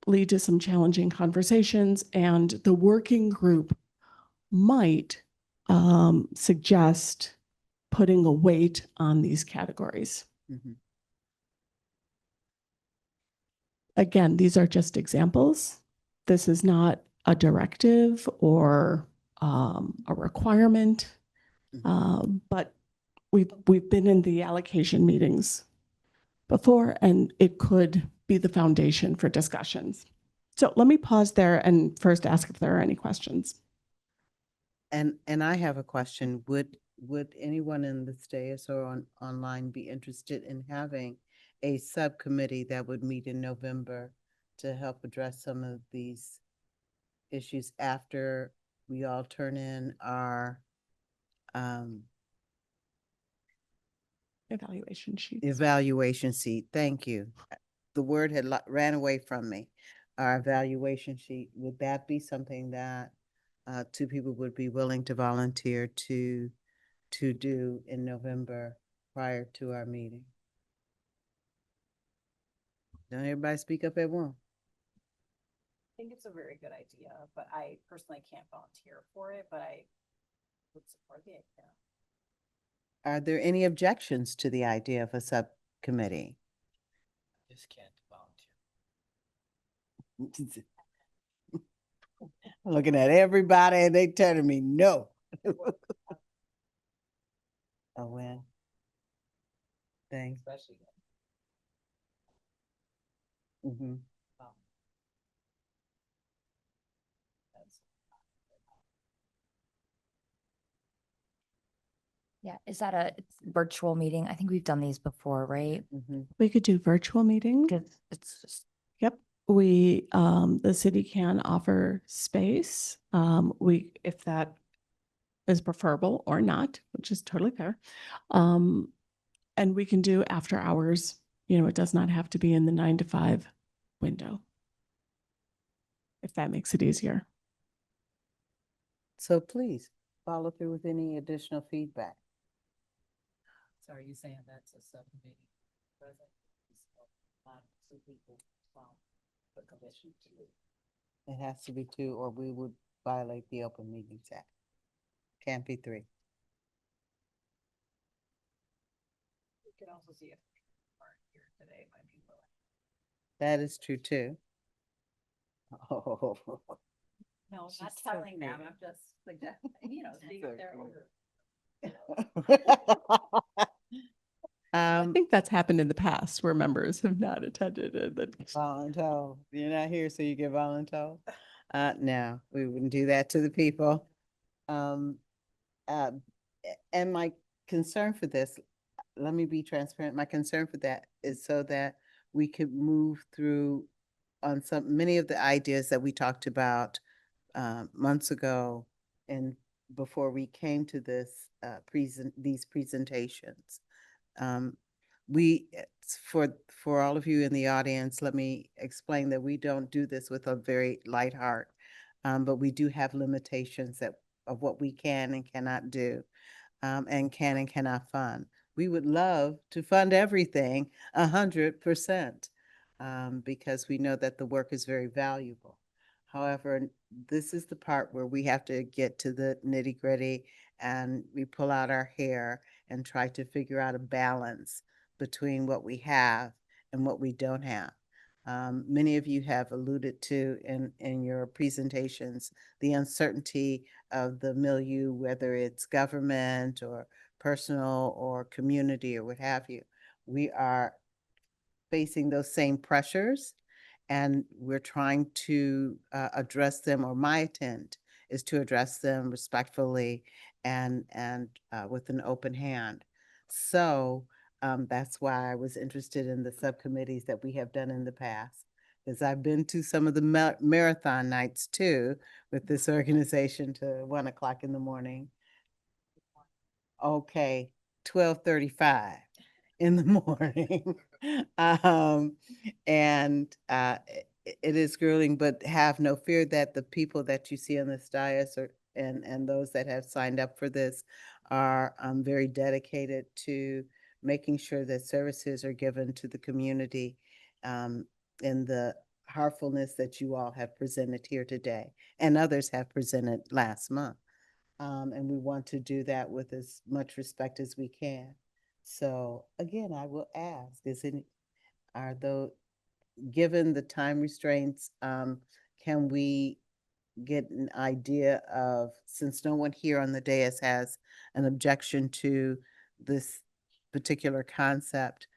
[SPEAKER 2] lead to some challenging conversations, and the working group might suggest putting a weight on these categories.
[SPEAKER 1] Mhm.
[SPEAKER 2] Again, these are just examples. This is not a directive or a requirement, but we've been in the allocation meetings before, and it could be the foundation for discussions. So let me pause there and first ask if there are any questions.
[SPEAKER 1] And I have a question. Would anyone in the dais or online be interested in having a subcommittee that would meet in November to help address some of these issues after we all turn in our
[SPEAKER 2] Evaluation sheets.
[SPEAKER 1] evaluation sheet? Thank you. The word had ran away from me. Our evaluation sheet, would that be something that 2 people would be willing to volunteer to do in November prior to our meeting? Don't everybody speak up at once.
[SPEAKER 17] I think it's a very good idea, but I personally can't volunteer for it, but I would support the idea.
[SPEAKER 1] Are there any objections to the idea of a subcommittee?
[SPEAKER 17] Just can't volunteer.
[SPEAKER 1] Looking at everybody and they telling me no. Oh, well. Thanks.
[SPEAKER 17] Especially.
[SPEAKER 1] Mm-hmm.
[SPEAKER 10] Yeah, is that a virtual meeting? I think we've done these before, right?
[SPEAKER 1] Mm-hmm.
[SPEAKER 2] We could do virtual meetings.
[SPEAKER 10] It's just,
[SPEAKER 2] Yep. We, the city can offer space. If that is preferable or not, which is totally fair. And we can do after hours. It does not have to be in the 9 to 5 window, if that makes it easier.
[SPEAKER 1] So please follow through with any additional feedback.
[SPEAKER 17] So are you saying that's a subcommittee? Present? Not 2 people from the commission to it.
[SPEAKER 1] It has to be 2 or we would violate the Open Meetings Act. Can't be 3.
[SPEAKER 17] We could also see if today by people.
[SPEAKER 1] That is true too. Oh.
[SPEAKER 17] No,
[SPEAKER 1] She's
[SPEAKER 17] not
[SPEAKER 1] so
[SPEAKER 17] telling them,
[SPEAKER 1] good.
[SPEAKER 17] I'm just suggesting, you know, seeing if they're
[SPEAKER 2] I
[SPEAKER 1] Um,
[SPEAKER 2] think that's happened in the past where members have not attended and then
[SPEAKER 1] voluntold. You're not here, so you get voluntold? No, we wouldn't do that to the people. Um, and my concern for this, let me be transparent, my concern for that is so that we could move through on many of the ideas that we talked about months ago and before we came to this these presentations. For all of you in the audience, let me explain that we don't do this with a very light heart, but we do have limitations of what we can and cannot do, and can and cannot fund. We would love to fund everything 100%, because we know that the work is very valuable. However, this is the part where we have to get to the nitty gritty and we pull out our hair and try to figure out a balance between what we have and what we don't have. Many of you have alluded to in your presentations the uncertainty of the milieu, whether it's government or personal or community or what have you. We are facing those same pressures and we're trying to address them, or my intent is to address them respectfully and with an open hand. So that's why I was interested in the subcommittees that we have done in the past, because I've been to some of the marathon nights too with this organization to 1 o'clock in the morning. Okay, 12:35 in the morning. And it is grueling, but have no fear that the people that you see on this dais and those that have signed up for this are very dedicated to making sure that services are given to the community in the heartfulness that you all have presented here today and others have presented last month. And we want to do that with as much respect as we can. So again, I will ask, given the time restraints, can we get an idea of, since no one here on the dais has an objection to this particular concept,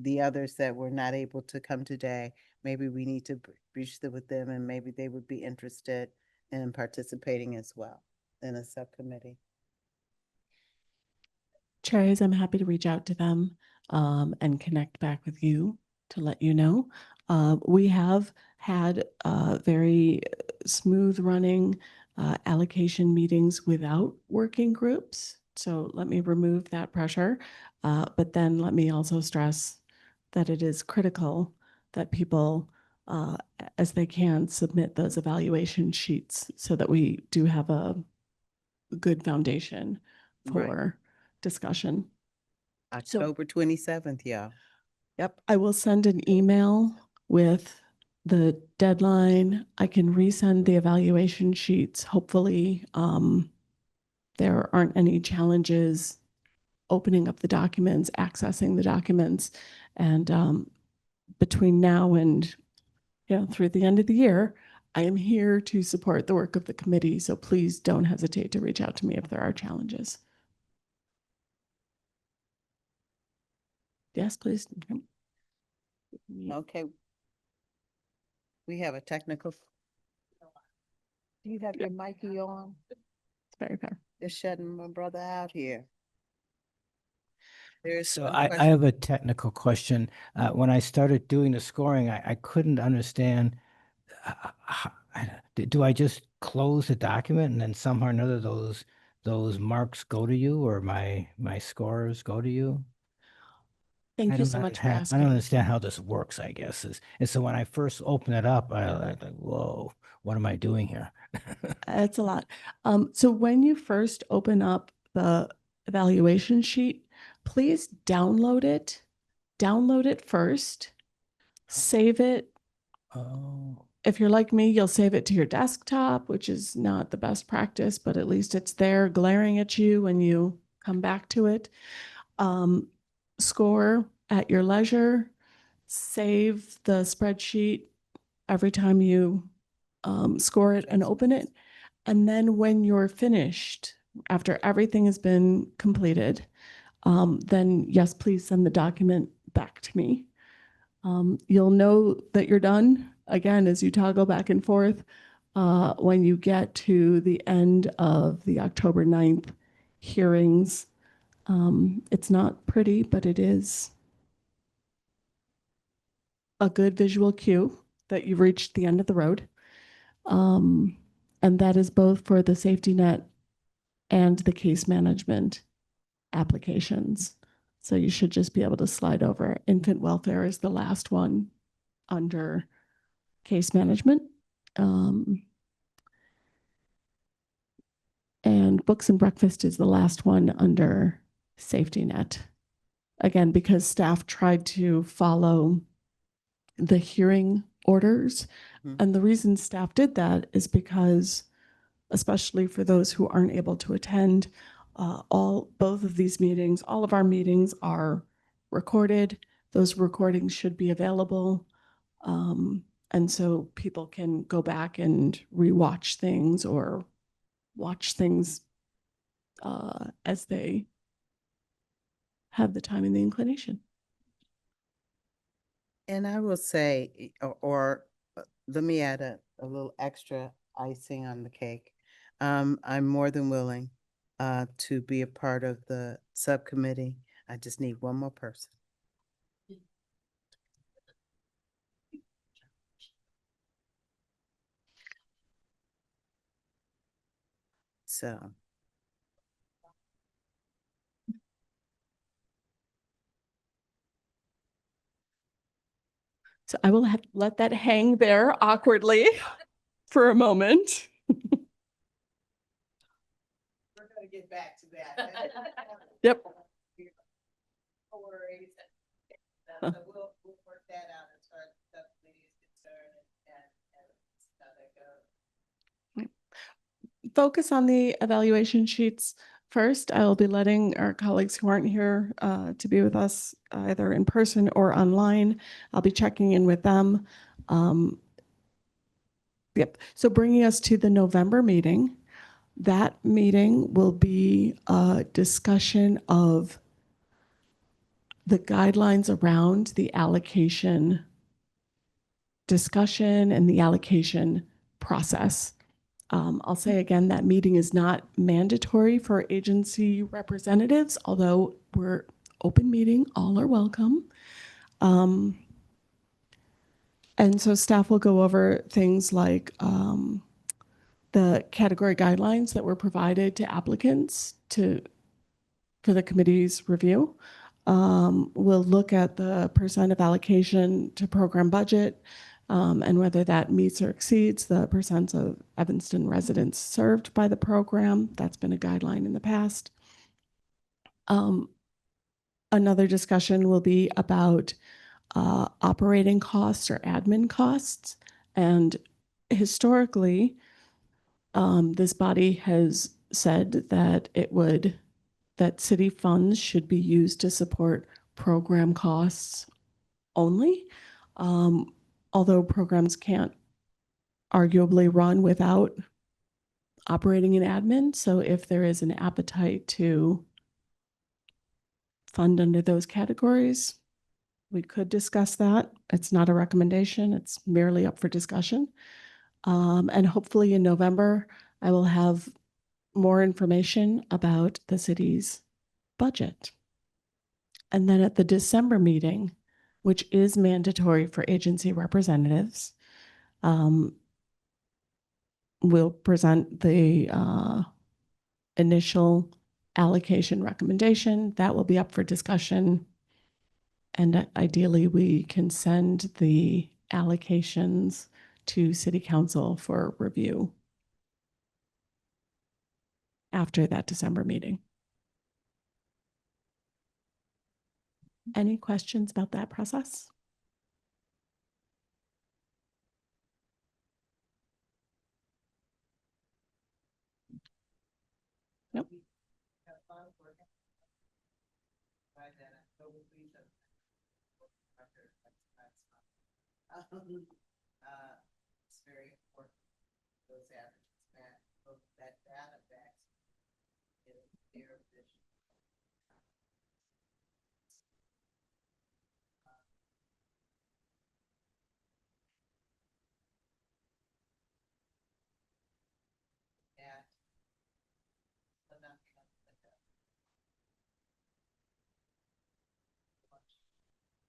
[SPEAKER 1] the others that were not able to come today, maybe we need to breach with them and maybe they would be interested in participating as well in a subcommittee.
[SPEAKER 2] chairs, I'm happy to reach out to them and connect back with you to let you know. We have had very smooth running allocation meetings without working groups. So let me remove that pressure. But then let me also stress that it is critical that people, as they can, submit those evaluation sheets so that we do have a good foundation
[SPEAKER 1] Right.
[SPEAKER 2] for discussion.
[SPEAKER 1] October 27th, y'all.
[SPEAKER 2] Yep, I will send an email with the deadline. I can resend the evaluation sheets. Hopefully, there aren't any challenges opening up the documents, accessing the documents. And between now and, through the end of the year, I am here to support the work of the committee. So please don't hesitate to reach out to me if there are challenges. Yes, please.
[SPEAKER 1] Okay. We have a technical. Do you have your mic on?
[SPEAKER 2] It's very fair.
[SPEAKER 1] They're shutting my brother out here. There's
[SPEAKER 18] So
[SPEAKER 1] one
[SPEAKER 18] I
[SPEAKER 1] question.
[SPEAKER 18] have a technical question. When I started doing the scoring, I couldn't understand. Do I just close the document and then somehow or another those marks go to you, or my scores go to you?
[SPEAKER 2] Thank
[SPEAKER 18] I
[SPEAKER 2] you
[SPEAKER 18] don't
[SPEAKER 2] so much for
[SPEAKER 18] I don't
[SPEAKER 2] asking.
[SPEAKER 18] understand how this works, I guess. And so when I first open it up, I like, whoa, what am I doing here?
[SPEAKER 2] It's a lot. So when you first open up the evaluation sheet, please download it. Download it first. Save it.
[SPEAKER 18] Oh,
[SPEAKER 2] If you're like me, you'll save it to your desktop, which is not the best practice, but at least it's there glaring at you when you come back to it. Score at your leisure. Save the spreadsheet every time you score it and open it. And then when you're finished, after everything has been completed, then yes, please send the document back to me. You'll know that you're done, again, as you toggle back and forth, when you get to the end of the October 9th hearings. It's not pretty, but it is a good visual cue that you've reached the end of the road. And that is both for the safety net and the case management applications. So you should just be able to slide over. Infant welfare is the last one under case management. And books and breakfast is the last one under safety net. Again, because staff tried to follow the hearing orders. And the reason staff did that is because, especially for those who aren't able to attend, both of these meetings, all of our meetings are recorded. Those recordings should be available. And so people can go back and rewatch things or watch things as they have the time and the inclination.
[SPEAKER 1] And I will say, let me add a little extra icing on the cake. I'm more than willing to be a part of the subcommittee. I just need one more person. So.
[SPEAKER 2] So I will let that hang there awkwardly for a moment.
[SPEAKER 1] We're gonna get back to that.
[SPEAKER 2] Yep.
[SPEAKER 1] No worries. So we'll work that out as far as the subcommittee is concerned and how that goes.
[SPEAKER 2] Focus on the evaluation sheets first. I will be letting our colleagues who aren't here to be with us either in person or online. I'll be checking in with them. Yep. So bringing us to the November meeting, that meeting will be a discussion of the guidelines around the allocation discussion and the allocation process. I'll say again, that meeting is not mandatory for agency representatives, although we're open meeting, all are welcome. And so staff will go over things like the category guidelines that were provided to applicants for the committee's review. We'll look at the percent of allocation to program budget, and whether that meets or exceeds the percent of Evanston residents served by the program. That's been a guideline in the past. Another discussion will be about operating costs or admin costs. And historically, this body has said that that city funds should be used to support program costs only. Although programs can't arguably run without operating and admin. So if there is an appetite to fund under those categories, we could discuss that. It's not a recommendation. It's merely up for discussion. And hopefully in November, I will have more information about the city's budget. And then at the December meeting, which is mandatory for agency representatives, we'll present the initial allocation recommendation. That will be up for discussion. And ideally, we can send the allocations to City Council for review after that December meeting. Any questions about that process? Nope.
[SPEAKER 1] It's very important. Those averages back, that data back. Their vision. Yeah.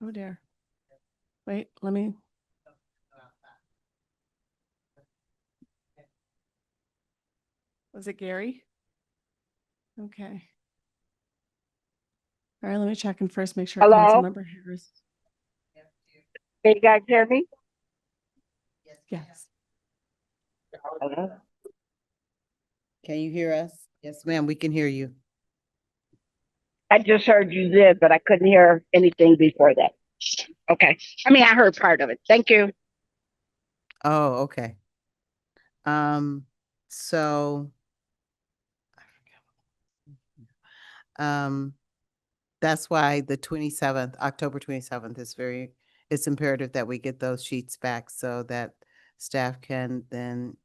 [SPEAKER 2] Oh dear. Wait, let me. Was it Gary? Okay. All right, let me check and first make sure
[SPEAKER 3] Hello?
[SPEAKER 2] Councilmember Harris.
[SPEAKER 3] Can you guys hear me?
[SPEAKER 2] Yes.
[SPEAKER 3] Hello?
[SPEAKER 1] Can you hear us? Yes, ma'am, we can hear you.
[SPEAKER 3] I just heard you did, but I couldn't hear anything before that. Okay. I mean, I heard part of it. Thank you.
[SPEAKER 1] Oh, okay. So that's why the 27th, October 27th is it's imperative that we get those sheets back so that staff can then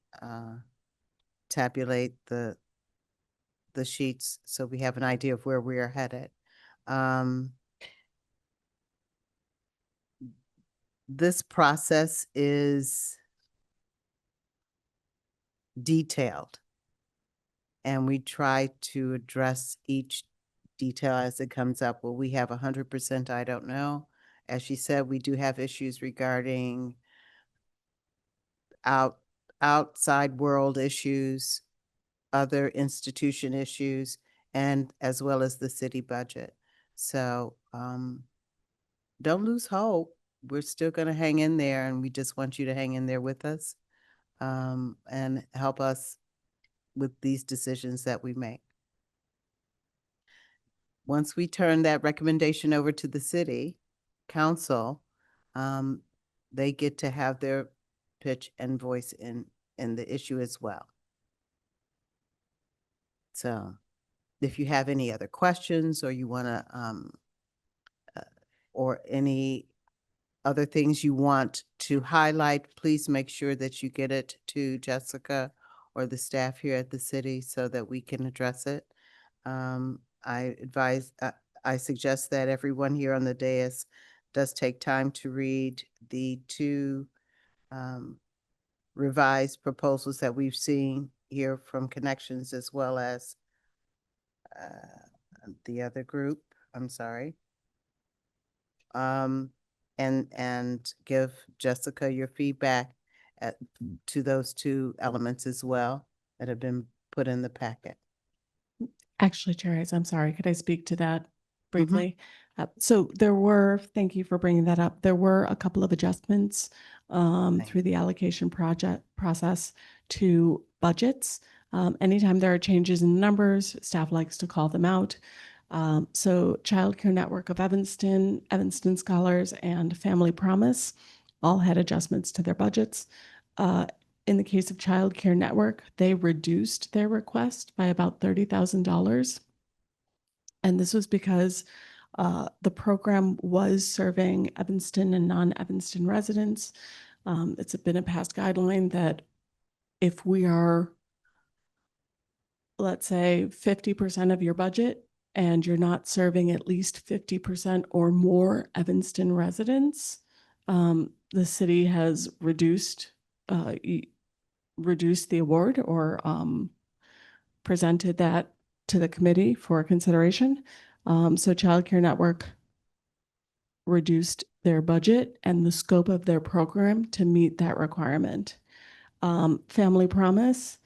[SPEAKER 1] tabulate the sheets so we have an idea of where we are headed. This process is detailed, and we try to address each detail as it comes up. Will we have 100%? I don't know. As she said, we do have issues regarding outside world issues, other institution issues, and as well as the city budget. So don't lose hope. We're still going to hang in there, and we just want you to hang in there with us and help us with these decisions that we make. Once we turn that recommendation over to the city council, they get to have their pitch and voice in the issue as well. So if you have any other questions or you want to, or any other things you want to highlight, please make sure that you get it to Jessica or the staff here at the city so that we can address it. I suggest that everyone here on the dais does take time to read the two revised proposals that we've seen here from Connections as well as the other group. I'm sorry. And give Jessica your feedback to those two elements as well that have been put in the packet.
[SPEAKER 2] Actually, Chair Hayes, I'm sorry. Could I speak to that briefly? So there were, thank you for bringing that up. There were a couple of adjustments through the allocation process to budgets. Anytime there are changes in numbers, staff likes to call them out. So Child Care Network of Evanston, Evanston Scholars, and Family Promise all had adjustments to their budgets. In the case of Child Care Network, they reduced their request by about $30,000. And this was because the program was serving Evanston and non-Evanston residents. It's been a past guideline that if we are, let's say, 50% of your budget and you're not serving at least 50% or more Evanston residents, the city has reduced the award or presented that to the committee for consideration. So Child Care Network reduced their budget and the scope of their program to meet that requirement. Family Promise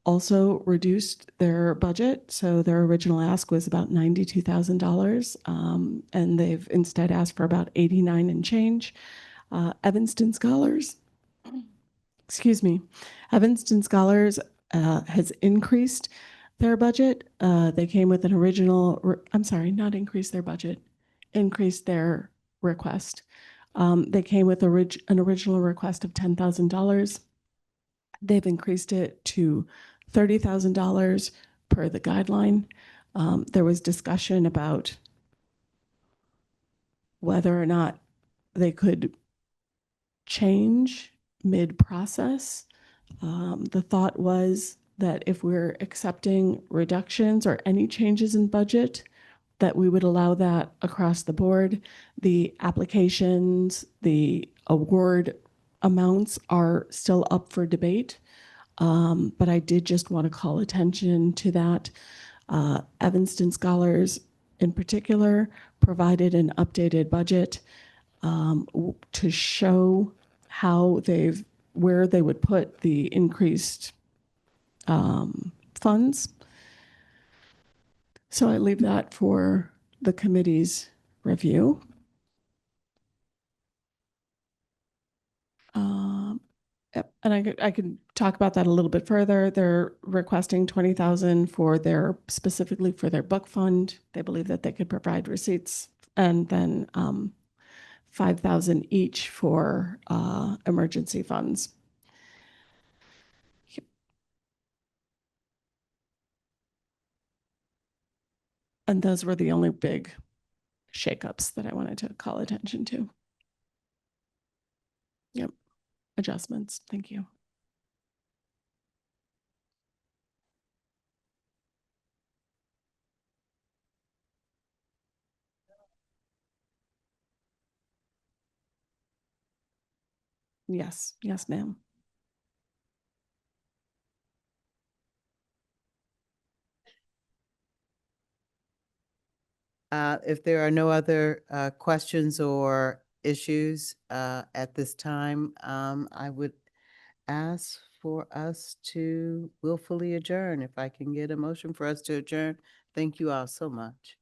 [SPEAKER 2] also reduced their budget. So their original ask was about $92,000, and they've instead asked for about 89 and change. Evanston Scholars, Evanston Scholars has increased their budget. They came with an original, not increased their budget, increased their request. They came with an original request of $10,000. They've increased it to $30,000 per the guideline. There was discussion about whether or not they could change mid-process. The thought was that if we're accepting reductions or any changes in budget, that we would allow that across the board. The applications, the award amounts are still up for debate. But I did just want to call attention to that. Evanston Scholars in particular provided an updated budget to show how where they would put the increased funds. So I leave that for the committee's review. Yep, and I could talk about that a little bit further. They're requesting 20,000 for specifically for their book fund. They believe that they could provide receipts, and then 5,000 each for emergency funds. Yep. And those were the only big shakeups that I wanted to call attention to. Yep. Adjustments. Thank you. Yes. Yes, ma'am.
[SPEAKER 1] If there are no other questions or issues at this time, I would ask for us to willfully adjourn. If I can get a motion for us to adjourn, thank you all so much.